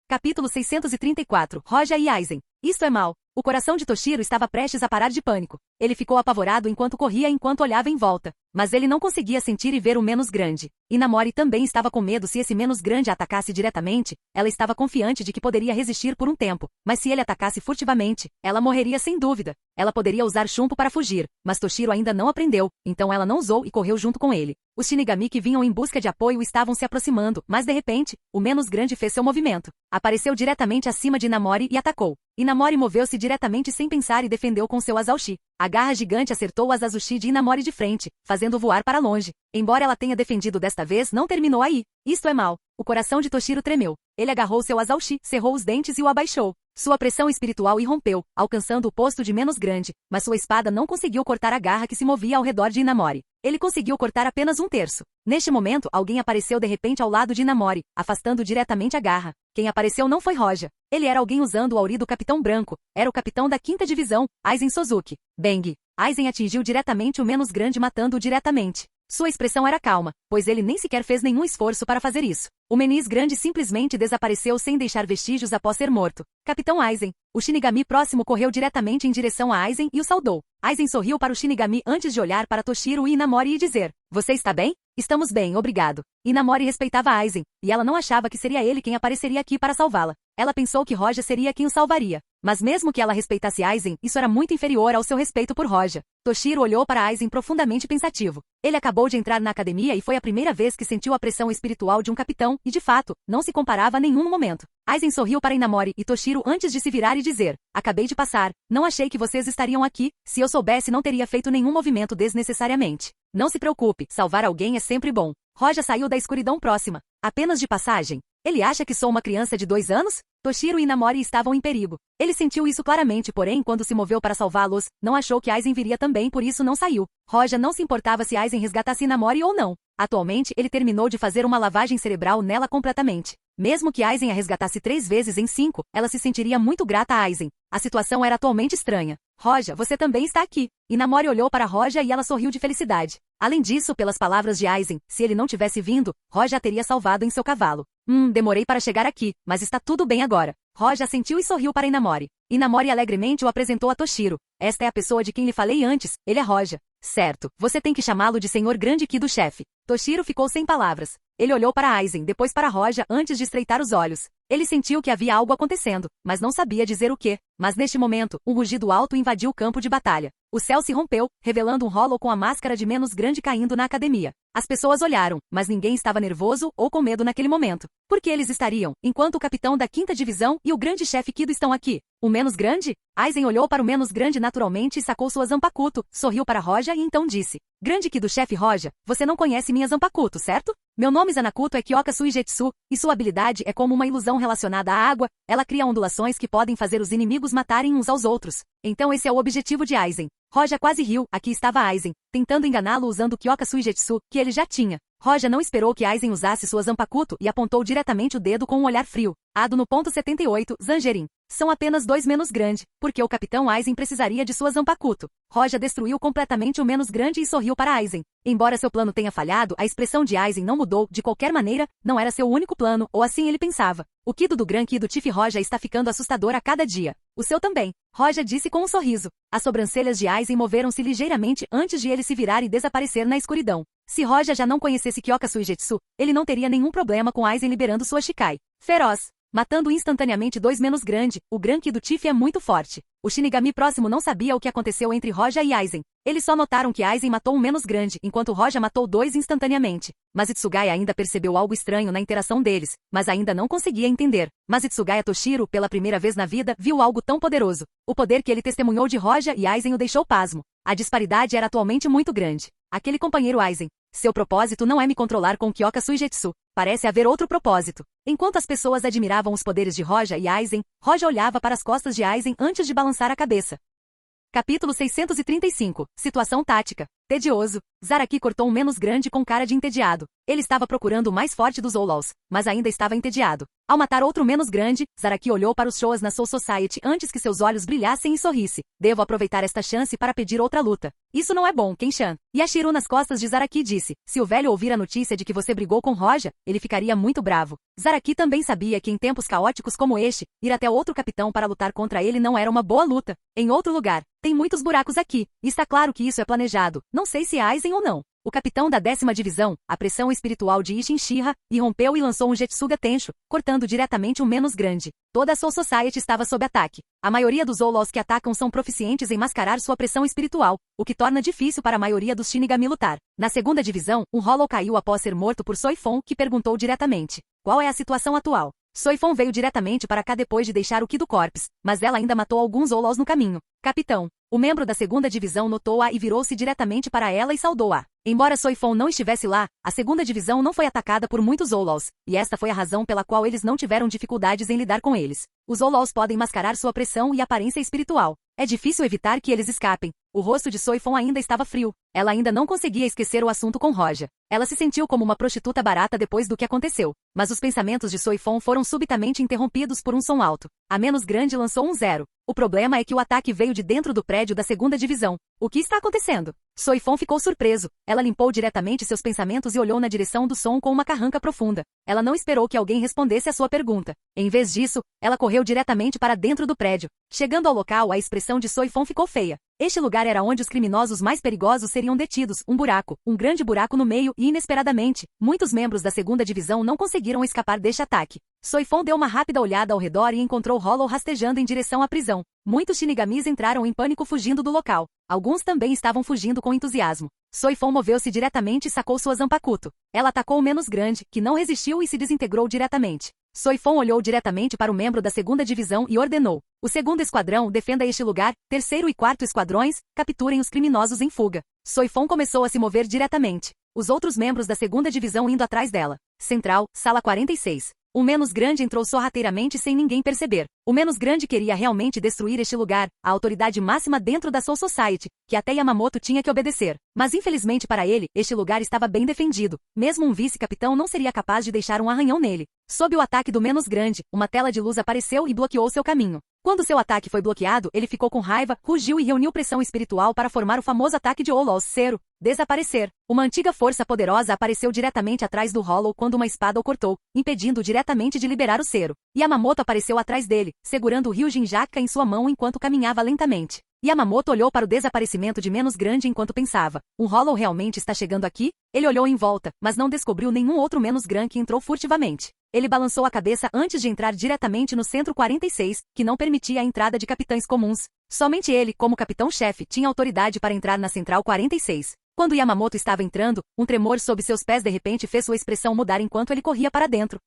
Capítulo 634. Roja e Aizen. Isto é mal. O coração de Toshiro estava prestes a parar de pânico. Ele ficou apavorado enquanto corria enquanto olhava em volta. Mas ele não conseguia sentir e ver o menos grande. Inamori também estava com medo se esse menos grande a atacasse diretamente. Ela estava confiante de que poderia resistir por um tempo. Mas se ele atacasse furtivamente, ela morreria sem dúvida. Ela poderia usar chumbo para fugir. Mas Toshiro ainda não aprendeu, então ela não usou e correu junto com ele. Os Shinigami que vinham em busca de apoio estavam se aproximando, mas de repente, o menos grande fez seu movimento. Apareceu diretamente acima de Inamori e atacou. Inamori moveu-se diretamente sem pensar e defendeu com seu Azushi. A garra gigante acertou o Azushi de Inamori de frente, fazendo voar para longe. Embora ela tenha defendido desta vez, não terminou aí. Isto é mal. O coração de Toshiro tremeu. Ele agarrou seu Azushi, cerrou os dentes e o abaixou. Sua pressão espiritual irrompeu, alcançando o posto de menos grande, mas sua espada não conseguiu cortar a garra que se movia ao redor de Inamori. Ele conseguiu cortar apenas um terço. Neste momento, alguém apareceu de repente ao lado de Inamori, afastando diretamente a garra. Quem apareceu não foi Roja. Ele era alguém usando o auri do Capitão Branco. Era o capitão da 5ª divisão, Aizen Suzuki. Bang! Aizen atingiu diretamente o menos grande matando-o diretamente. Sua expressão era calma, pois ele nem sequer fez nenhum esforço para fazer isso. O menis grande simplesmente desapareceu sem deixar vestígios após ser morto. Capitão Aizen. O Shinigami próximo correu diretamente em direção a Aizen e o saudou. Aizen sorriu para o Shinigami antes de olhar para Toshiro e Inamori e dizer: "Você está bem? Estamos bem, obrigado." Inamori respeitava Aizen, e ela não achava que seria ele quem apareceria aqui para salvá-la. Ela pensou que Roja seria quem o salvaria. Mas mesmo que ela respeitasse Aizen, isso era muito inferior ao seu respeito por Roja. Toshiro olhou para Aizen profundamente pensativo. Ele acabou de entrar na academia e foi a primeira vez que sentiu a pressão espiritual de um capitão, e de fato, não se comparava a nenhum momento. Aizen sorriu para Inamori e Toshiro antes de se virar e dizer: "Acabei de passar. Não achei que vocês estariam aqui. Se eu soubesse não teria feito nenhum movimento desnecessariamente. Não se preocupe, salvar alguém é sempre bom." Roja saiu da escuridão próxima. Apenas de passagem. Ele acha que sou uma criança de 2 anos? Toshiro e Inamori estavam em perigo. Ele sentiu isso claramente, porém, quando se moveu para salvá-los, não achou que Aizen viria também, por isso não saiu. Roja não se importava se Aizen resgatasse Inamori ou não. Atualmente, ele terminou de fazer uma lavagem cerebral nela completamente. Mesmo que Aizen a resgatasse 3 vezes em 5, ela se sentiria muito grata a Aizen. A situação era atualmente estranha. Roja, você também está aqui. Inamori olhou para Roja e ela sorriu de felicidade. Além disso, pelas palavras de Aizen, se ele não tivesse vindo, Roja a teria salvado em seu cavalo. Demorei para chegar aqui, mas está tudo bem agora. Roja assentiu e sorriu para Inamori. Inamori alegremente o apresentou a Toshiro. Esta é a pessoa de quem lhe falei antes, ele é Roja. Certo, você tem que chamá-lo de Senhor Grande Ki do chefe. Toshiro ficou sem palavras. Ele olhou para Aizen, depois para Roja antes de estreitar os olhos. Ele sentiu que havia algo acontecendo, mas não sabia dizer o quê. Mas neste momento, um rugido alto invadiu o campo de batalha. O céu se rompeu, revelando um Hollow com a máscara de menos grande caindo na academia. As pessoas olharam, mas ninguém estava nervoso ou com medo naquele momento. Por que eles estariam, enquanto o capitão da 5ª divisão e o grande chefe Kido estão aqui? O menos grande? Aizen olhou para o menos grande naturalmente e sacou sua Zanpakuto, sorriu para Roja e então disse: Grande Ki do chefe Roja, você não conhece minha Zanpakuto, certo? Meu nome Zanakuto é Kyoka Suigetsu, e sua habilidade é como uma ilusão relacionada à água, ela cria ondulações que podem fazer os inimigos matarem uns aos outros. Então esse é o objetivo de Aizen. Roja quase riu, aqui estava Aizen, tentando enganá-lo usando Kyoka Suigetsu, que ele já tinha. Roja não esperou que Aizen usasse sua Zanpakuto e apontou diretamente o dedo com um olhar frio. Ado no ponto 78, Zangerin. São apenas 2 menos grande, porque o capitão Aizen precisaria de sua Zanpakuto. Roja destruiu completamente o menos grande e sorriu para Aizen. Embora seu plano tenha falhado, a expressão de Aizen não mudou, de qualquer maneira, não era seu único plano, ou assim ele pensava. O Kido do Gran Ki do Tiff Roja está ficando assustador a cada dia. O seu também. Roja disse com um sorriso. As sobrancelhas de Aizen moveram-se ligeiramente antes de ele se virar e desaparecer na escuridão. Se Roja já não conhecesse Kyoka Suigetsu, ele não teria nenhum problema com Aizen liberando sua Shikai feroz, matando instantaneamente 2 menos grande. O Gran Ki do Tiff é muito forte. O Shinigami próximo não sabia o que aconteceu entre Roja e Aizen. Eles só notaram que Aizen matou um menos grande, enquanto Roja matou 2 instantaneamente. Mas Itsugaya ainda percebeu algo estranho na interação deles, mas ainda não conseguia entender. Mas Itsugaya Toshiro, pela primeira vez na vida, viu algo tão poderoso. O poder que ele testemunhou de Roja e Aizen o deixou pasmo. A disparidade era atualmente muito grande. Aquele companheiro Aizen. Seu propósito não é me controlar com Kyoka Suigetsu. Parece haver outro propósito. Enquanto as pessoas admiravam os poderes de Roja e Aizen, Roja olhava para as costas de Aizen antes de balançar a cabeça. Capítulo 635. Situação tática. Tedioso. Zaraki cortou um menos grande com cara de entediado. Ele estava procurando o mais forte dos Outlaws, mas ainda estava entediado. Ao matar outro menos grande, Zaraki olhou para os Shoas na Soul Society antes que seus olhos brilhassem e sorrisse. Devo aproveitar esta chance para pedir outra luta. Isso não é bom, Kenshan. Yashiro nas costas de Zaraki disse. Se o velho ouvir a notícia de que você brigou com Roja, ele ficaria muito bravo. Zaraki também sabia que em tempos caóticos como este, ir até outro capitão para lutar contra ele não era uma boa luta. Em outro lugar, tem muitos buracos aqui. E está claro que isso é planejado. Não sei se é Aizen ou não. O capitão da 10ª divisão, a pressão espiritual de Isshin Shira, irrompeu e lançou um Jetsuga Tensho, cortando diretamente um menos grande. Toda a Soul Society estava sob ataque. A maioria dos Outlaws que atacam são proficientes em mascarar sua pressão espiritual, o que torna difícil para a maioria dos Shinigami lutar. Na 2ª divisão, um Hollow caiu após ser morto por Soifon, que perguntou diretamente: qual é a situação atual? Soifon veio diretamente para cá depois de deixar o Kido Corps, mas ela ainda matou alguns Outlaws no caminho. Capitão. O membro da 2ª divisão notou-a e virou-se diretamente para ela e saudou-a. Embora Soifon não estivesse lá, a 2ª divisão não foi atacada por muitos Outlaws, e esta foi a razão pela qual eles não tiveram dificuldades em lidar com eles. Os Outlaws podem mascarar sua pressão e aparência espiritual. É difícil evitar que eles escapem. O rosto de Soifon ainda estava frio. Ela ainda não conseguia esquecer o assunto com Roja. Ela se sentiu como uma prostituta barata depois do que aconteceu. Mas os pensamentos de Soifon foram subitamente interrompidos por um som alto. A menos grande lançou um 0. O problema é que o ataque veio de dentro do prédio da 2ª divisão. O que está acontecendo? Soifon ficou surpreso. Ela limpou diretamente seus pensamentos e olhou na direção do som com uma carranca profunda. Ela não esperou que alguém respondesse a sua pergunta. Em vez disso, ela correu diretamente para dentro do prédio. Chegando ao local, a expressão de Soifon ficou feia. Este lugar era onde os criminosos mais perigosos seriam detidos, um buraco, um grande buraco no meio e, inesperadamente, muitos membros da 2ª divisão não conseguiram escapar deste ataque. Soifon deu uma rápida olhada ao redor e encontrou Hollow rastejando em direção à prisão. Muitos Shinigamis entraram em pânico fugindo do local. Alguns também estavam fugindo com entusiasmo. Soifon moveu-se diretamente e sacou sua Zanpakuto. Ela atacou o menos grande, que não resistiu e se desintegrou diretamente. Soifon olhou diretamente para o membro da 2ª divisão e ordenou: o 2º esquadrão defenda este lugar, 3º e 4º esquadrões, capturem os criminosos em fuga. Soifon começou a se mover diretamente. Os outros membros da 2ª divisão indo atrás dela. Central, sala 46. O menos grande entrou sorrateiramente sem ninguém perceber. O menos grande queria realmente destruir este lugar, a autoridade máxima dentro da Soul Society. que até Yamamoto tinha que obedecer. Mas infelizmente para ele, este lugar estava bem defendido. Mesmo um vice-capitão não seria capaz de deixar um arranhão nele. Sob o ataque do menos grande, uma tela de luz apareceu e bloqueou seu caminho. Quando seu ataque foi bloqueado, ele ficou com raiva, rugiu e reuniu pressão espiritual para formar o famoso ataque de Hollow Zero, desaparecer. Uma antiga força poderosa apareceu diretamente atrás do Hollow quando uma espada o cortou, impedindo-o diretamente de liberar o Zero. Yamamoto apareceu atrás dele, segurando o Ryujin Jakka em sua mão enquanto caminhava lentamente. Yamamoto olhou para o desaparecimento de menos grande enquanto pensava, um Hollow realmente está chegando aqui? Ele olhou em volta, mas não descobriu nenhum outro menos grande que entrou furtivamente. Ele balançou a cabeça antes de entrar diretamente no Centro 46, que não permitia a entrada de capitães comuns. Somente ele, como capitão-chefe, tinha autoridade para entrar na Central 46. Quando Yamamoto estava entrando, um tremor sob seus pés de repente fez sua expressão mudar enquanto ele corria para dentro.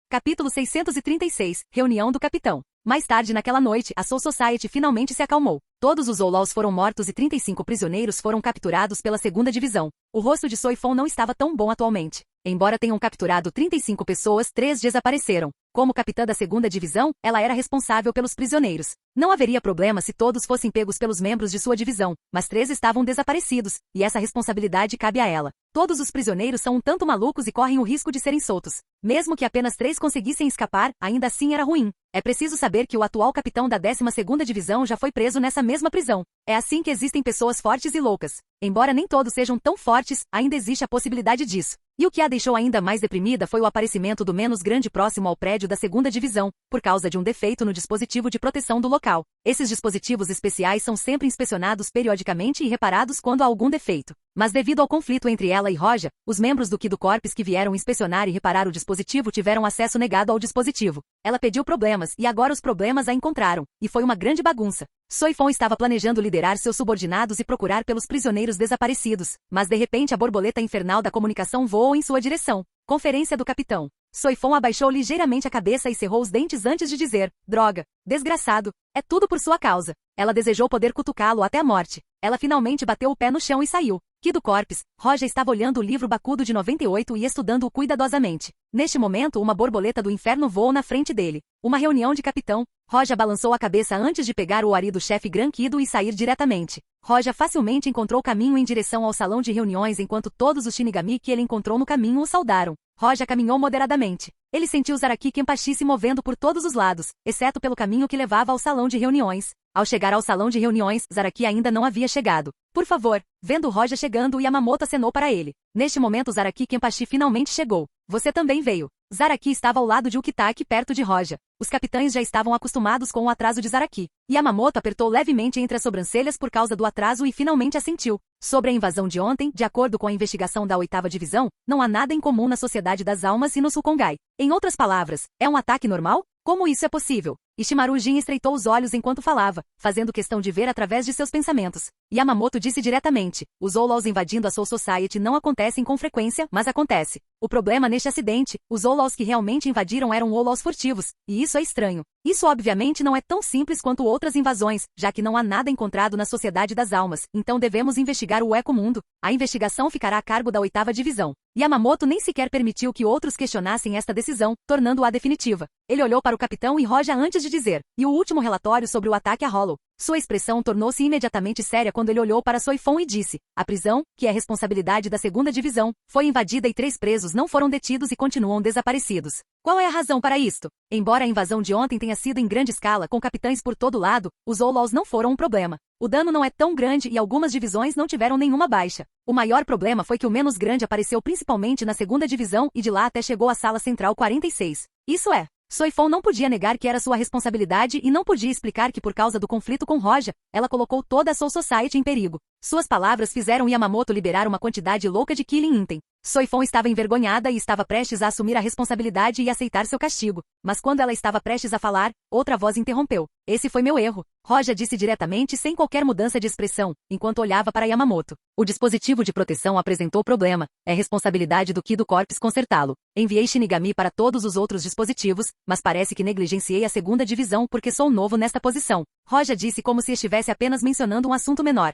Capítulo 636, Reunião do Capitão. Mais tarde naquela noite, a Soul Society finalmente se acalmou. Todos os Outlaws foram mortos e 35 prisioneiros foram capturados pela segunda divisão. O rosto de Soifon não estava tão bom atualmente. Embora tenham capturado 35 pessoas, 3 desapareceram. Como capitã da segunda divisão, ela era responsável pelos prisioneiros. Não haveria problema se todos fossem pegos pelos membros de sua divisão, mas 3 estavam desaparecidos, e essa responsabilidade cabe a ela. Todos os prisioneiros são um tanto malucos e correm o risco de serem soltos. Mesmo que apenas 3 conseguissem escapar, ainda assim era ruim. É preciso saber que o atual capitão da 12ª divisão já foi preso nessa mesma prisão. É assim que existem pessoas fortes e loucas. Embora nem todos sejam tão fortes, ainda existe a possibilidade disso. E o que a deixou ainda mais deprimida foi o aparecimento do menos grande próximo ao prédio da segunda divisão, por causa de um defeito no dispositivo de proteção do local. Esses dispositivos especiais são sempre inspecionados periodicamente e reparados quando há algum defeito. Mas devido ao conflito entre ela e Roja, os membros do Kido Corps que vieram inspecionar e reparar o dispositivo tiveram acesso negado ao dispositivo. Ela pediu problemas e agora os problemas a encontraram, e foi uma grande bagunça. Soifon estava planejando liderar seus subordinados e procurar pelos prisioneiros desaparecidos, mas de repente a borboleta infernal da comunicação voou em sua direção. Conferência do capitão. Soifon abaixou ligeiramente a cabeça e cerrou os dentes antes de dizer, droga, desgraçado, é tudo por sua causa. Ela desejou poder cutucá-lo até a morte. Ela finalmente bateu o pé no chão e saiu. Kido Corps, Roja estava olhando o livro Bakudo de 98 e estudando-o cuidadosamente. Neste momento, uma borboleta do inferno voou na frente dele. Uma reunião de capitão. Roja balançou a cabeça antes de pegar o ari do chefe Gran Kido e sair diretamente. Roja facilmente encontrou o caminho em direção ao salão de reuniões enquanto todos os Shinigami que ele encontrou no caminho o saudaram. Roja caminhou moderadamente. Ele sentiu Zaraki Kenpachi se movendo por todos os lados, exceto pelo caminho que levava ao salão de reuniões. Ao chegar ao salão de reuniões, Zaraki ainda não havia chegado. Por favor, vendo Roja chegando, Yamamoto acenou para ele. Neste momento Zaraki Kenpachi finalmente chegou. Você também veio. Zaraki estava ao lado de Ukitake perto de Roja. Os capitães já estavam acostumados com o atraso de Zaraki. Yamamoto apertou levemente entre as sobrancelhas por causa do atraso e finalmente assentiu. Sobre a invasão de ontem, de acordo com a investigação da 8ª divisão, não há nada em comum na Sociedade das Almas e no Sukongai. Em outras palavras, é um ataque normal? Como isso é possível? Ishimaru Jin estreitou os olhos enquanto falava, fazendo questão de ver através de seus pensamentos. Yamamoto disse diretamente, os Outlaws invadindo a Soul Society não acontecem com frequência, mas acontece. O problema neste acidente, os Outlaws que realmente invadiram eram Outlaws furtivos, e isso é estranho. Isso obviamente não é tão simples quanto outras invasões, já que não há nada encontrado na Sociedade das Almas, então devemos investigar o Ecomundo. A investigação ficará a cargo da 8ª divisão. Yamamoto nem sequer permitiu que outros questionassem esta decisão, tornando-a definitiva. Ele olhou para o capitão e Roja antes de dizer, e o último relatório sobre o ataque a Hollow. Sua expressão tornou-se imediatamente séria quando ele olhou para Soifon e disse, a prisão, que é responsabilidade da segunda divisão, foi invadida e 3 presos não foram detidos e continuam desaparecidos. Qual é a razão para isto? Embora a invasão de ontem tenha sido em grande escala com capitães por todo lado, os Outlaws não foram um problema. O dano não é tão grande e algumas divisões não tiveram nenhuma baixa. O maior problema foi que o menos grande apareceu principalmente na segunda divisão e de lá até chegou à sala central 46. Isso é. Soifon não podia negar que era sua responsabilidade e não podia explicar que por causa do conflito com Roja, ela colocou toda a Soul Society em perigo. Suas palavras fizeram Yamamoto liberar uma quantidade louca de Killing Item. Soifon estava envergonhada e estava prestes a assumir a responsabilidade e aceitar seu castigo. Mas quando ela estava prestes a falar, outra voz interrompeu. Esse foi meu erro. Roja disse diretamente sem qualquer mudança de expressão, enquanto olhava para Yamamoto. O dispositivo de proteção apresentou problema. É responsabilidade do Kido Corps consertá-lo. Enviei Shinigami para todos os outros dispositivos, mas parece que negligenciei a segunda divisão porque sou novo nesta posição. Roja disse como se estivesse apenas mencionando um assunto menor.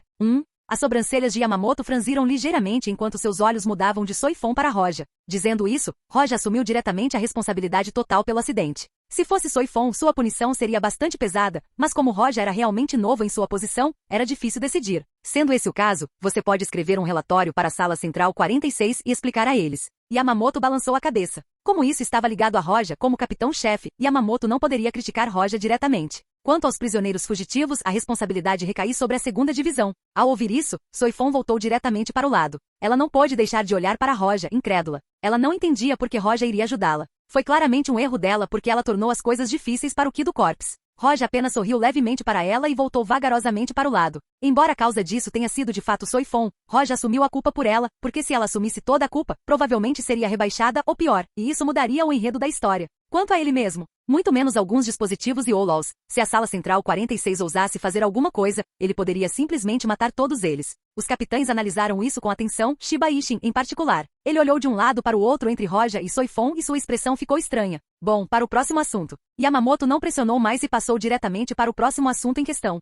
As sobrancelhas de Yamamoto franziram ligeiramente enquanto seus olhos mudavam de Soifon para Roja. Dizendo isso, Roja assumiu diretamente a responsabilidade total pelo acidente. Se fosse Soifon, sua punição seria bastante pesada, mas como Roja era realmente novo em sua posição, era difícil decidir. Sendo esse o caso, você pode escrever um relatório para a Sala Central 46 e explicar a eles. Yamamoto balançou a cabeça. Como isso estava ligado a Roja como capitão-chefe, Yamamoto não poderia criticar Roja diretamente. Quanto aos prisioneiros fugitivos, a responsabilidade recaía sobre a segunda divisão. Ao ouvir isso, Soifon voltou diretamente para o lado. Ela não pôde deixar de olhar para Roja, incrédula. Ela não entendia por que Roja iria ajudá-la. Foi claramente um erro dela porque ela tornou as coisas difíceis para o Kido Corps. Roja apenas sorriu levemente para ela e voltou vagarosamente para o lado. Embora a causa disso tenha sido de fato Soifon, Roja assumiu a culpa por ela, porque se ela assumisse toda a culpa, provavelmente seria rebaixada ou pior, e isso mudaria o enredo da história. Quanto a ele mesmo, muito menos alguns dispositivos e Olols. Se a Sala Central 46 ousasse fazer alguma coisa, ele poderia simplesmente matar todos eles. Os capitães analisaram isso com atenção, Shiba Ishin em particular. Ele olhou de um lado para o outro entre Roja e Soifon e sua expressão ficou estranha. Bom, para o próximo assunto. Yamamoto não pressionou mais e passou diretamente para o próximo assunto em questão.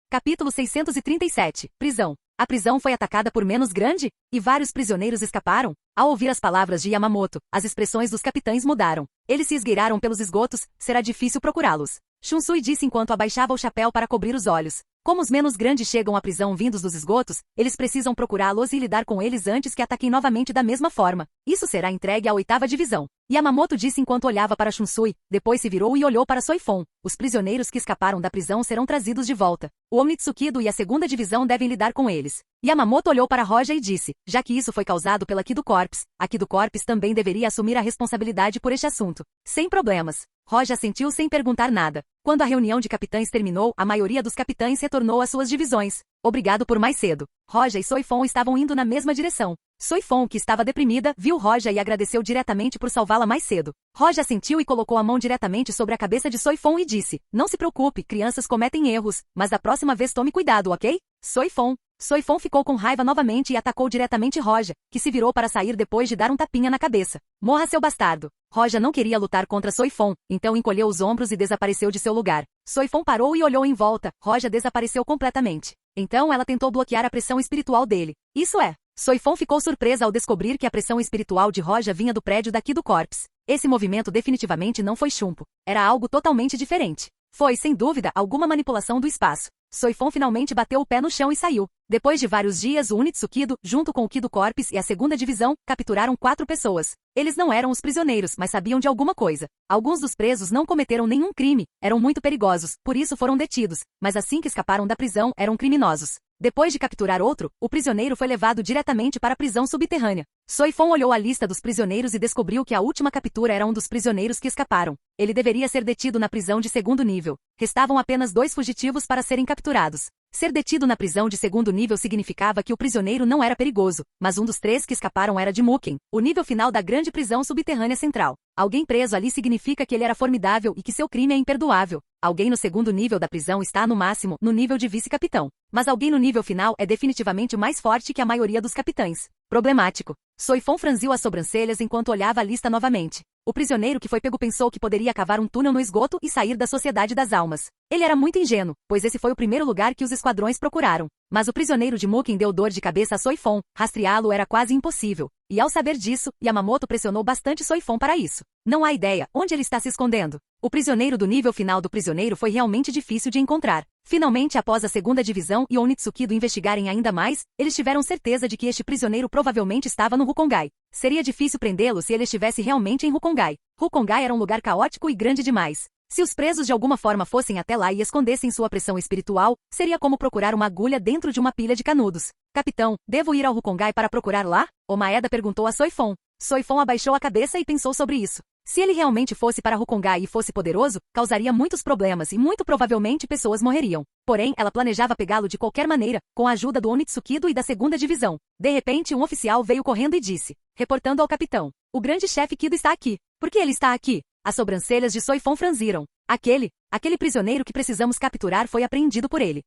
Capítulo 637. Prisão. A prisão foi atacada por menos grande? E vários prisioneiros escaparam? Ao ouvir as palavras de Yamamoto, as expressões dos capitães mudaram. Eles se esgueiraram pelos esgotos, será difícil procurá-los. Shunsui disse enquanto abaixava o chapéu para cobrir os olhos. Como os menos grandes chegam à prisão vindos dos esgotos, eles precisam procurá-los e lidar com eles antes que ataquem novamente da mesma forma. Isso será entregue à 8ª divisão. Yamamoto disse enquanto olhava para Shunsui, depois se virou e olhou para Soifon. Os prisioneiros que escaparam da prisão serão trazidos de volta. O Onitsukido e a 2ª divisão devem lidar com eles. Yamamoto olhou para Roja e disse, já que isso foi causado pela Kido Corps, a Kido Corps também deveria assumir a responsabilidade por este assunto. Sem problemas. Roja assentiu sem perguntar nada. Quando a reunião de capitães terminou, a maioria dos capitães retornou às suas divisões. Obrigado por mais cedo. Roja e Soifon estavam indo na mesma direção. Soifon, que estava deprimida, viu Roja e agradeceu diretamente por salvá-la mais cedo. Roja assentiu e colocou a mão diretamente sobre a cabeça de Soifon e disse, não se preocupe, crianças cometem erros, mas da próxima vez tome cuidado, ok? Soifon ficou com raiva novamente e atacou diretamente Roja, que se virou para sair depois de dar um tapinha na cabeça. Morra seu bastardo. Roja não queria lutar contra Soifon, então encolheu os ombros e desapareceu de seu lugar. Soifon parou e olhou em volta. Roja desapareceu completamente. Então ela tentou bloquear a pressão espiritual dele. Isso é. Soifon ficou surpresa ao descobrir que a pressão espiritual de Roja vinha do prédio da Kido Corps. Esse movimento definitivamente não foi chumbo. Era algo totalmente diferente. Foi, sem dúvida, alguma manipulação do espaço. Soifon finalmente bateu o pé no chão e saiu. Depois de vários dias, o Unitsukido, junto com o Kido Corps e a 2ª divisão, capturaram 4 pessoas. Eles não eram os prisioneiros, mas sabiam de alguma coisa. Alguns dos presos não cometeram nenhum crime, eram muito perigosos, por isso foram detidos, mas assim que escaparam da prisão, eram criminosos. Depois de capturar outro, o prisioneiro foi levado diretamente para a prisão subterrânea. Soifon olhou a lista dos prisioneiros e descobriu que a última captura era um dos prisioneiros que escaparam. Ele deveria ser detido na prisão de 2º nível. Restavam apenas 2 fugitivos para serem capturados. Ser detido na prisão de 2º nível significava que o prisioneiro não era perigoso, mas um dos 3 que escaparam era de Muken, o nível final da grande prisão subterrânea central. Alguém preso ali significa que ele era formidável e que seu crime é imperdoável. Alguém no 2º nível da prisão está, no máximo, no nível de vice-capitão. Mas alguém no nível final é definitivamente mais forte que a maioria dos capitães. Problemático. Soifon franziu as sobrancelhas enquanto olhava a lista novamente. O prisioneiro que foi pego pensou que poderia cavar um túnel no esgoto e sair da Sociedade das Almas. Ele era muito ingênuo, pois esse foi o primeiro lugar que os esquadrões procuraram. Mas o prisioneiro de Muken deu dor de cabeça a Soifon, rastreá-lo era quase impossível. E ao saber disso, Yamamoto pressionou bastante Soifon para isso. Não há ideia onde ele está se escondendo. O prisioneiro do nível final do prisioneiro foi realmente difícil de encontrar. Finalmente, após a 2ª divisão e o Onitsukido investigarem ainda mais, eles tiveram certeza de que este prisioneiro provavelmente estava no Rukongai. Seria difícil prendê-lo se ele estivesse realmente em Rukongai. Rukongai era um lugar caótico e grande demais. Se os presos de alguma forma fossem até lá e escondessem sua pressão espiritual, seria como procurar uma agulha dentro de uma pilha de canudos. Capitão, devo ir ao Rukongai para procurar lá? O Maeda perguntou a Soifon. Soifon abaixou a cabeça e pensou sobre isso. Se ele realmente fosse para Rukongai e fosse poderoso, causaria muitos problemas e muito provavelmente pessoas morreriam. Porém, ela planejava pegá-lo de qualquer maneira, com a ajuda do Onitsukido e da 2ª divisão. De repente, um oficial veio correndo e disse, reportando ao capitão, o grande chefe Kido está aqui. Por que ele está aqui? As sobrancelhas de Soifon franziram. Aquele prisioneiro que precisamos capturar foi apreendido por ele.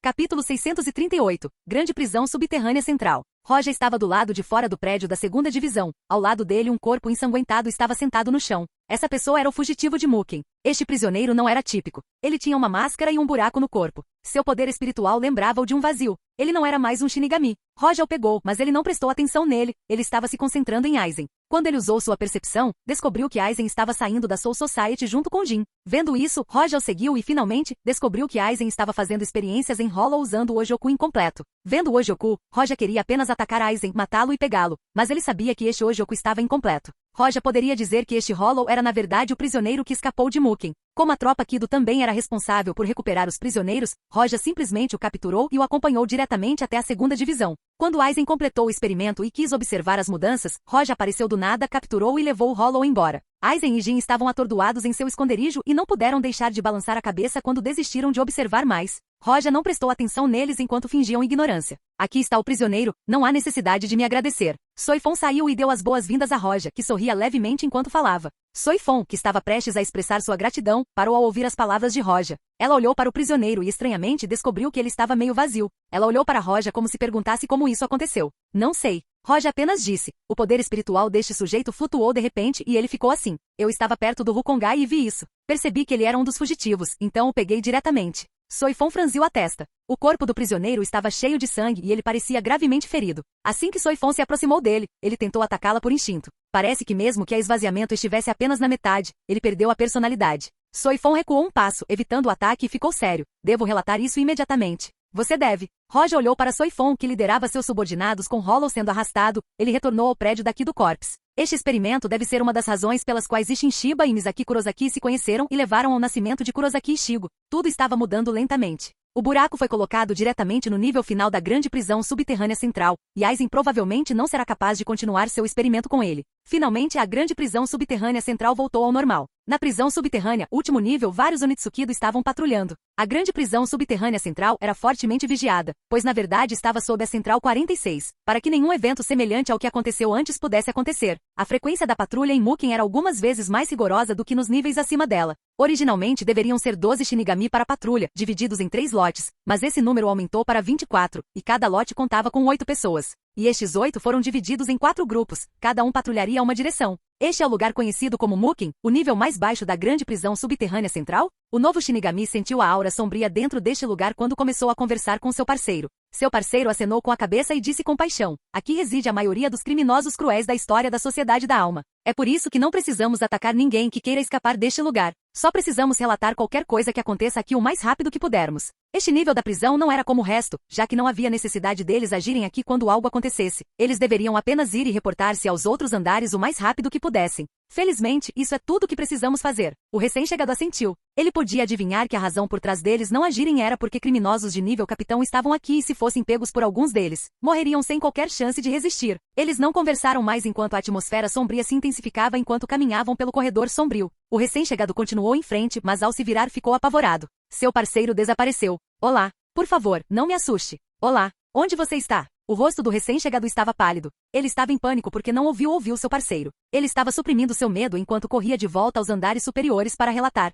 Capítulo 638. Grande prisão subterrânea central. Roja estava do lado de fora do prédio da segunda divisão. Ao lado dele um corpo ensanguentado estava sentado no chão. Essa pessoa era o fugitivo de Muken. Este prisioneiro não era típico. Ele tinha uma máscara e um buraco no corpo. Seu poder espiritual lembrava o de um vazio. Ele não era mais um Shinigami. Roja o pegou, mas ele não prestou atenção nele. Ele estava se concentrando em Aizen. Quando ele usou sua percepção, descobriu que Aizen estava saindo da Soul Society junto com Jin. Vendo isso, Roja o seguiu e, finalmente, descobriu que Aizen estava fazendo experiências em Hollow usando o Ojoku incompleto. Vendo o Ojoku, Roja queria apenas atacar Aizen, matá-lo e pegá-lo, mas ele sabia que este Ojoku estava incompleto. Roja poderia dizer que este Hollow era na verdade o prisioneiro que escapou de Muken. Como a tropa Kido também era responsável por recuperar os prisioneiros, Roja simplesmente o capturou e o acompanhou diretamente até a segunda divisão. Quando Aizen completou o experimento e quis observar as mudanças, Roja apareceu do nada, capturou e levou o Hollow embora. Aizen e Jin estavam atordoados em seu esconderijo e não puderam deixar de balançar a cabeça quando desistiram de observar mais. Roja não prestou atenção neles enquanto fingiam ignorância. Aqui está o prisioneiro, não há necessidade de me agradecer. Soifon saiu e deu as boas-vindas a Roja, que sorria levemente enquanto falava. Soifon, que estava prestes a expressar sua gratidão, parou ao ouvir as palavras de Roja. Ela olhou para o prisioneiro e estranhamente descobriu que ele estava meio vazio. Ela olhou para Roja como se perguntasse como isso aconteceu. Não sei. Roja apenas disse. O poder espiritual deste sujeito flutuou de repente e ele ficou assim. Eu estava perto do Rukongai e vi isso. Percebi que ele era um dos fugitivos, então o peguei diretamente. Soifon franziu a testa. O corpo do prisioneiro estava cheio de sangue e ele parecia gravemente ferido. Assim que Soifon se aproximou dele, ele tentou atacá-la por instinto. Parece que mesmo que a esvaziamento estivesse apenas na metade, ele perdeu a personalidade. Soifon recuou um passo, evitando o ataque e ficou sério. Devo relatar isso imediatamente. Você deve. Roja olhou para Soifon, que liderava seus subordinados com Hollow sendo arrastado. Ele retornou ao prédio da Kido Corps. Este experimento deve ser uma das razões pelas quais Isshin Shiba e Misaki Kurosaki se conheceram e levaram ao nascimento de Kurosaki Ishigo. Tudo estava mudando lentamente. O buraco foi colocado diretamente no nível final da grande prisão subterrânea central, e Aizen provavelmente não será capaz de continuar seu experimento com ele. Finalmente, a grande prisão subterrânea central voltou ao normal. Na prisão subterrânea, último nível, vários Onitsukido estavam patrulhando. A grande prisão subterrânea central era fortemente vigiada, pois na verdade estava sob a Central 46, para que nenhum evento semelhante ao que aconteceu antes pudesse acontecer. A frequência da patrulha em Muken era algumas vezes mais rigorosa do que nos níveis acima dela. Originalmente deveriam ser 12 Shinigami para patrulha, divididos em 3 lotes, mas esse número aumentou para 24, e cada lote contava com 8 pessoas. E estes 8 foram divididos em 4 grupos, cada um patrulharia uma direção. Este é o lugar conhecido como Muken, o nível mais baixo da grande prisão subterrânea central? O novo Shinigami sentiu a aura sombria dentro deste lugar quando começou a conversar com seu parceiro. Seu parceiro acenou com a cabeça e disse com paixão: aqui reside a maioria dos criminosos cruéis da história da Sociedade da Alma. É por isso que não precisamos atacar ninguém que queira escapar deste lugar. Só precisamos relatar qualquer coisa que aconteça aqui o mais rápido que pudermos. Este nível da prisão não era como o resto, já que não havia necessidade deles agirem aqui quando algo acontecesse. Eles deveriam apenas ir e reportar-se aos outros andares o mais rápido que pudessem. Felizmente, isso é tudo o que precisamos fazer. O recém-chegado assentiu. Ele podia adivinhar que a razão por trás deles não agirem era porque criminosos de nível capitão estavam aqui e se fossem pegos por alguns deles, morreriam sem qualquer chance de resistir. Eles não conversaram mais enquanto a atmosfera sombria se intensificava enquanto caminhavam pelo corredor sombrio. O recém-chegado continuou em frente, mas ao se virar ficou apavorado. Seu parceiro desapareceu. Olá. Por favor, não me assuste. Olá. Onde você está? O rosto do recém-chegado estava pálido. Ele estava em pânico porque não ouviu seu parceiro. Ele estava suprimindo seu medo enquanto corria de volta aos andares superiores para relatar.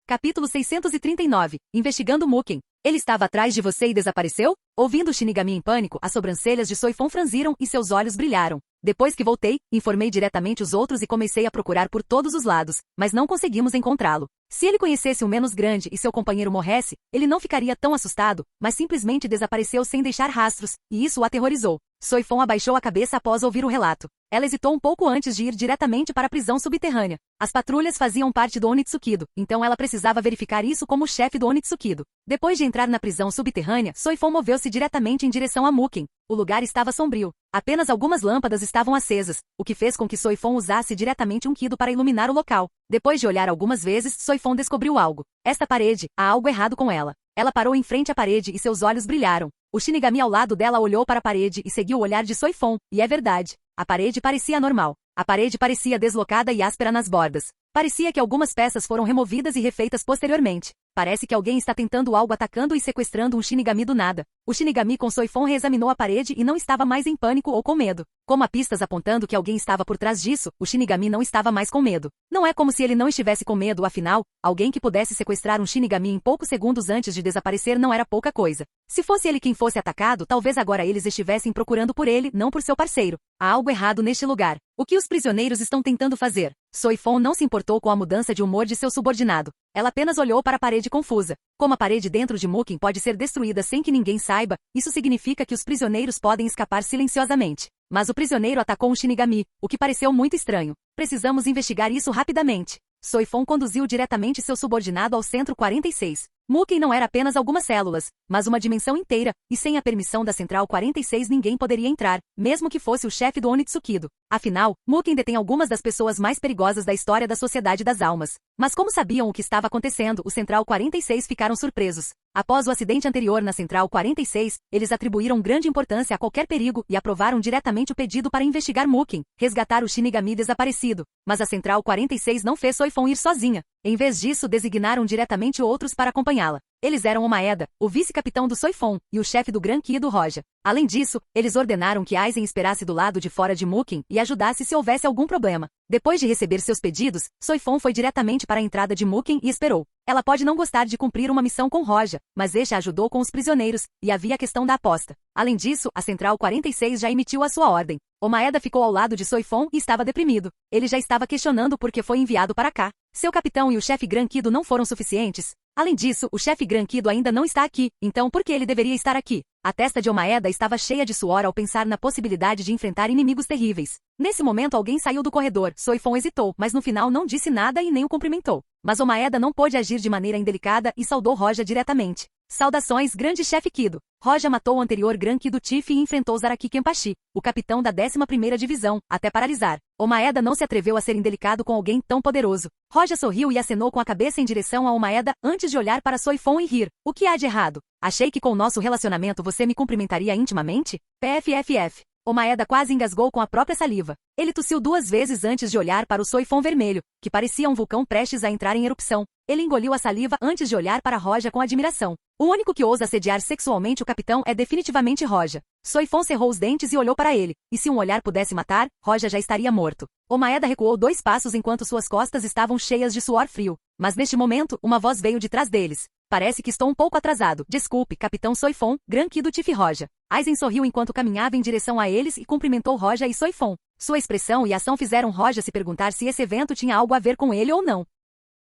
Capítulo 639. Investigando Muken. Ele estava atrás de você e desapareceu? Ouvindo Shinigami em pânico, as sobrancelhas de Soifon franziram e seus olhos brilharam. Depois que voltei, informei diretamente os outros e comecei a procurar por todos os lados, mas não conseguimos encontrá-lo. Se ele conhecesse um menos grande e seu companheiro morresse, ele não ficaria tão assustado, mas simplesmente desapareceu sem deixar rastros, e isso o aterrorizou. Soifon abaixou a cabeça após ouvir o relato. Ela hesitou um pouco antes de ir diretamente para a prisão subterrânea. As patrulhas faziam parte do Onitsukido, então ela precisava verificar isso como chefe do Onitsukido. Depois de entrar na prisão subterrânea, Soifon moveu-se diretamente em direção a Muken. O lugar estava sombrio. Apenas algumas lâmpadas estavam acesas, o que fez com que Soifon usasse diretamente um Kido para iluminar o local. Depois de olhar algumas vezes, Soifon descobriu algo. Esta parede, há algo errado com ela. Ela parou em frente à parede e seus olhos brilharam. O Shinigami ao lado dela olhou para a parede e seguiu o olhar de Soifon, e é verdade. A parede parecia normal. A parede parecia deslocada e áspera nas bordas. Parecia que algumas peças foram removidas e refeitas posteriormente. Parece que alguém está tentando algo atacando e sequestrando um Shinigami do nada. O Shinigami com Soifon reexaminou a parede e não estava mais em pânico ou com medo. Como há pistas apontando que alguém estava por trás disso, o Shinigami não estava mais com medo. Não é como se ele não estivesse com medo, afinal, alguém que pudesse sequestrar um Shinigami em poucos segundos antes de desaparecer não era pouca coisa. Se fosse ele quem fosse atacado, talvez agora eles estivessem procurando por ele, não por seu parceiro. Há algo errado neste lugar. O que os prisioneiros estão tentando fazer? Soifon não se importou com a mudança de humor de seu subordinado. Ela apenas olhou para a parede confusa. Como a parede dentro de Mukin pode ser destruída sem que ninguém saiba, isso significa que os prisioneiros podem escapar silenciosamente. Mas o prisioneiro atacou um Shinigami, o que pareceu muito estranho. Precisamos investigar isso rapidamente. Soifon conduziu diretamente seu subordinado ao Centro 46. Mukin não era apenas algumas células, mas uma dimensão inteira, e sem a permissão da Central 46 ninguém poderia entrar, mesmo que fosse o chefe do Onitsukido. Afinal, Mukin detém algumas das pessoas mais perigosas da história da Sociedade das Almas. Mas como sabiam o que estava acontecendo, o Central 46 ficaram surpresos. Após o acidente anterior na Central 46, eles atribuíram grande importância a qualquer perigo e aprovaram diretamente o pedido para investigar Mukin, resgatar o Shinigami desaparecido. Mas a Central 46 não fez Soifon ir sozinha. Em vez disso, designaram diretamente outros para acompanhá-la. Eles eram o Maeda, o vice-capitão do Soifon, e o chefe do Gran Ki do Roja. Além disso, eles ordenaram que Aizen esperasse do lado de fora de Mukin e ajudasse se houvesse algum problema. Depois de receber seus pedidos, Soifon foi diretamente para a entrada de Mukin e esperou. Ela pode não gostar de cumprir uma missão com Roja, mas este a ajudou com os prisioneiros, e havia a questão da aposta. Além disso, a Central 46 já emitiu a sua ordem. O Maeda ficou ao lado de Soifon e estava deprimido. Ele já estava questionando por que foi enviado para cá. Seu capitão e o chefe Gran Kido não foram suficientes? Além disso, o chefe Gran Kido ainda não está aqui, então por que ele deveria estar aqui? A testa de Omaeda estava cheia de suor ao pensar na possibilidade de enfrentar inimigos terríveis. Nesse momento alguém saiu do corredor. Soifon hesitou, mas no final não disse nada e nem o cumprimentou. Mas Omaeda não pôde agir de maneira indelicada e saudou Roja diretamente. Saudações, grande chefe Kido. Roja matou o anterior Gran Kido Chief e enfrentou Zaraki Kenpachi, o capitão da 11ª divisão, até paralisar. Omaeda não se atreveu a ser indelicado com alguém tão poderoso. Roja sorriu e acenou com a cabeça em direção a Omaeda antes de olhar para Soifon e rir. O que há de errado? Achei que com nosso relacionamento você me cumprimentaria intimamente? PFFF. Omaeda quase engasgou com a própria saliva. Ele tossiu 2 vezes antes de olhar para o Soifon vermelho, que parecia um vulcão prestes a entrar em erupção. Ele engoliu a saliva antes de olhar para Roja com admiração. O único que ousa assediar sexualmente o capitão é definitivamente Roja. Soifon cerrou os dentes e olhou para ele, e se um olhar pudesse matar, Roja já estaria morto. Omaeda recuou 2 passos enquanto suas costas estavam cheias de suor frio. Mas neste momento, uma voz veio de trás deles. Parece que estou um pouco atrasado. Desculpe, capitão Soifon, Gran Ki do Chief Roja. Aizen sorriu enquanto caminhava em direção a eles e cumprimentou Roja e Soifon. Sua expressão e ação fizeram Roja se perguntar se esse evento tinha algo a ver com ele ou não.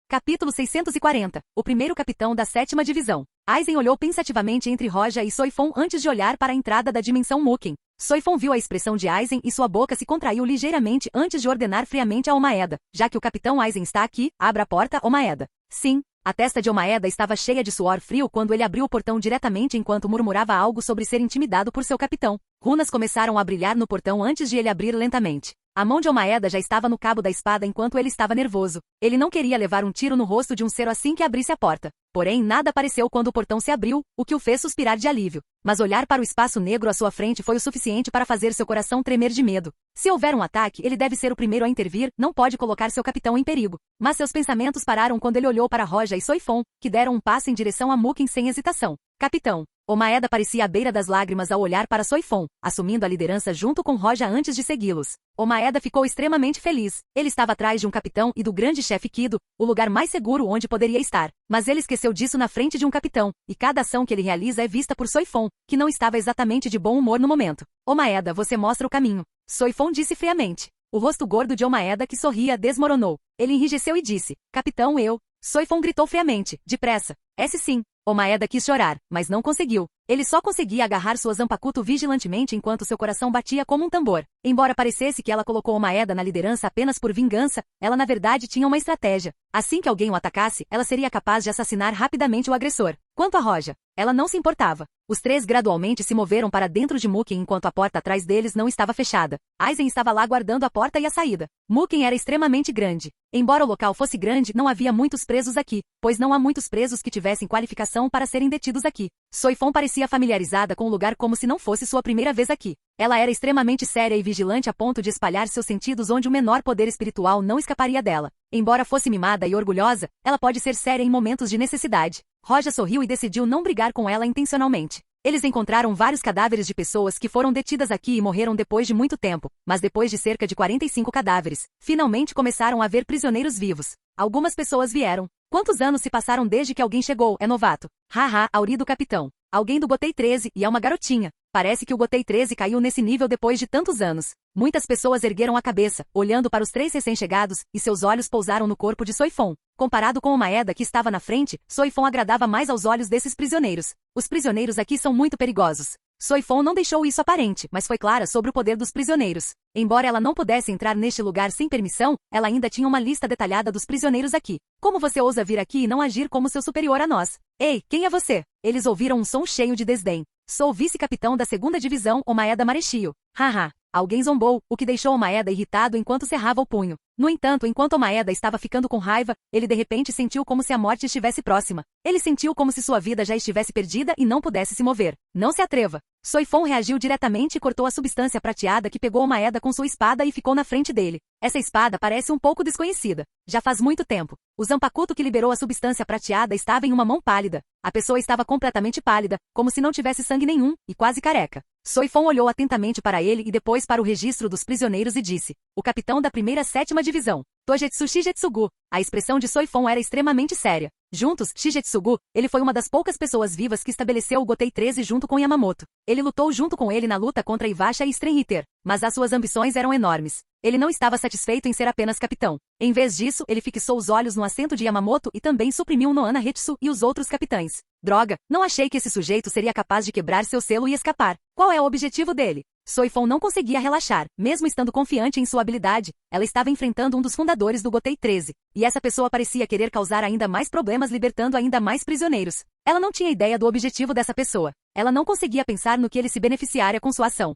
Capítulo 640. O primeiro capitão da 7ª divisão. Aizen olhou pensativamente entre Roja e Soifon antes de olhar para a entrada da dimensão Mukin. Soifon viu a expressão de Aizen e sua boca se contraiu ligeiramente antes de ordenar friamente a Omaeda. Já que o capitão Aizen está aqui, abra a porta, Omaeda. Sim. A testa de Omaeda estava cheia de suor frio quando ele abriu o portão diretamente enquanto murmurava algo sobre ser intimidado por seu capitão. Runas começaram a brilhar no portão antes de ele abrir lentamente. A mão de Omaeda já estava no cabo da espada enquanto ele estava nervoso. Ele não queria levar um tiro no rosto de um ser assim que abrisse a porta. Porém, nada apareceu quando o portão se abriu, o que o fez suspirar de alívio. Mas olhar para o espaço negro à sua frente foi o suficiente para fazer seu coração tremer de medo. Se houver um ataque, ele deve ser o primeiro a intervir, não pode colocar seu capitão em perigo. Mas seus pensamentos pararam quando ele olhou para Roja e Soifon, que deram um passo em direção a Mukin sem hesitação. Capitão. Omaeda parecia à beira das lágrimas ao olhar para Soifon, assumindo a liderança junto com Roja antes de segui-los. Omaeda ficou extremamente feliz. Ele estava atrás de um capitão e do grande chefe Kido, o lugar mais seguro onde poderia estar. Mas ele esqueceu disso na frente de um capitão, e cada ação que ele realiza é vista por Soifon, que não estava exatamente de bom humor no momento. Omaeda, você mostra o caminho. Soifon disse friamente. O rosto gordo de Omaeda que sorria desmoronou. Ele enrijeceu e disse, capitão eu. Soifon gritou friamente, depressa. Esse sim. Omaeda quis chorar, mas não conseguiu. Ele só conseguia agarrar sua Zanpakuto vigilantemente enquanto seu coração batia como um tambor. Embora parecesse que ela colocou Omaeda na liderança apenas por vingança, ela na verdade tinha uma estratégia. Assim que alguém o atacasse, ela seria capaz de assassinar rapidamente o agressor. Quanto a Roja, ela não se importava. Os 3 gradualmente se moveram para dentro de Mukin enquanto a porta atrás deles não estava fechada. Aizen estava lá guardando a porta e a saída. Mukin era extremamente grande. Embora o local fosse grande, não havia muitos presos aqui, pois não há muitos presos que tivessem qualificação para serem detidos aqui. Soifon parecia familiarizada com o lugar como se não fosse sua primeira vez aqui. Ela era extremamente séria e vigilante a ponto de espalhar seus sentidos onde o menor poder espiritual não escaparia dela. Embora fosse mimada e orgulhosa, ela pode ser séria em momentos de necessidade. Roja sorriu e decidiu não brigar com ela intencionalmente. Eles encontraram vários cadáveres de pessoas que foram detidas aqui e morreram depois de muito tempo, mas depois de cerca de 45 cadáveres, finalmente começaram a ver prisioneiros vivos. Algumas pessoas vieram. Quantos anos se passaram desde que alguém chegou? É novato. Haha, Auri do capitão. Alguém do Gotei 13 e é uma garotinha. Parece que o Gotei 13 caiu nesse nível depois de tantos anos. Muitas pessoas ergueram a cabeça, olhando para os 3 recém-chegados, e seus olhos pousaram no corpo de Soifon. Comparado com o Maeda que estava na frente, Soifon agradava mais aos olhos desses prisioneiros. Os prisioneiros aqui são muito perigosos. Soifon não deixou isso aparente, mas foi clara sobre o poder dos prisioneiros. Embora ela não pudesse entrar neste lugar sem permissão, ela ainda tinha uma lista detalhada dos prisioneiros aqui. Como você ousa vir aqui e não agir como seu superior a nós? Ei, quem é você? Eles ouviram um som cheio de desdém. Sou o vice-capitão da 2ª divisão, o Maeda Marechio. Haha. Alguém zombou, o que deixou o Maeda irritado enquanto cerrava o punho. No entanto, enquanto o Maeda estava ficando com raiva, ele de repente sentiu como se a morte estivesse próxima. Ele sentiu como se sua vida já estivesse perdida e não pudesse se mover. Não se atreva. Soifon reagiu diretamente e cortou a substância prateada que pegou o Maeda com sua espada e ficou na frente dele. Essa espada parece um pouco desconhecida. Já faz muito tempo. O Zanpakuto que liberou a substância prateada estava em uma mão pálida. A pessoa estava completamente pálida, como se não tivesse sangue nenhum, e quase careca. Soifon olhou atentamente para ele e depois para o registro dos prisioneiros e disse: o capitão da 7ª divisão, Togetsu Shigetsugu. A expressão de Soifon era extremamente séria. Juntos, Shigetsugu, ele foi uma das poucas pessoas vivas que estabeleceu o Gotei 13 junto com Yamamoto. Ele lutou junto com ele na luta contra Iwasha e Strenhiter, mas as suas ambições eram enormes. Ele não estava satisfeito em ser apenas capitão. Em vez disso, ele fixou os olhos no assento de Yamamoto e também suprimiu Noana Hetsu e os outros capitães. Droga, não achei que esse sujeito seria capaz de quebrar seu selo e escapar. Qual é o objetivo dele? Soifon não conseguia relaxar, mesmo estando confiante em sua habilidade. Ela estava enfrentando um dos fundadores do Gotei 13, e essa pessoa parecia querer causar ainda mais problemas libertando ainda mais prisioneiros. Ela não tinha ideia do objetivo dessa pessoa. Ela não conseguia pensar no que ele se beneficiaria com sua ação.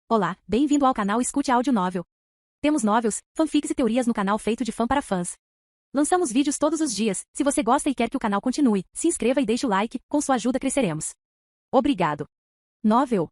Olá, bem-vindo ao canal Escute Áudio Novel. Temos novels, fanfics e teorias no canal feito de fã para fãs. Lançamos vídeos todos os dias. Se você gosta e quer que o canal continue, se inscreva e deixe o like, com sua ajuda cresceremos. Obrigado. Novel.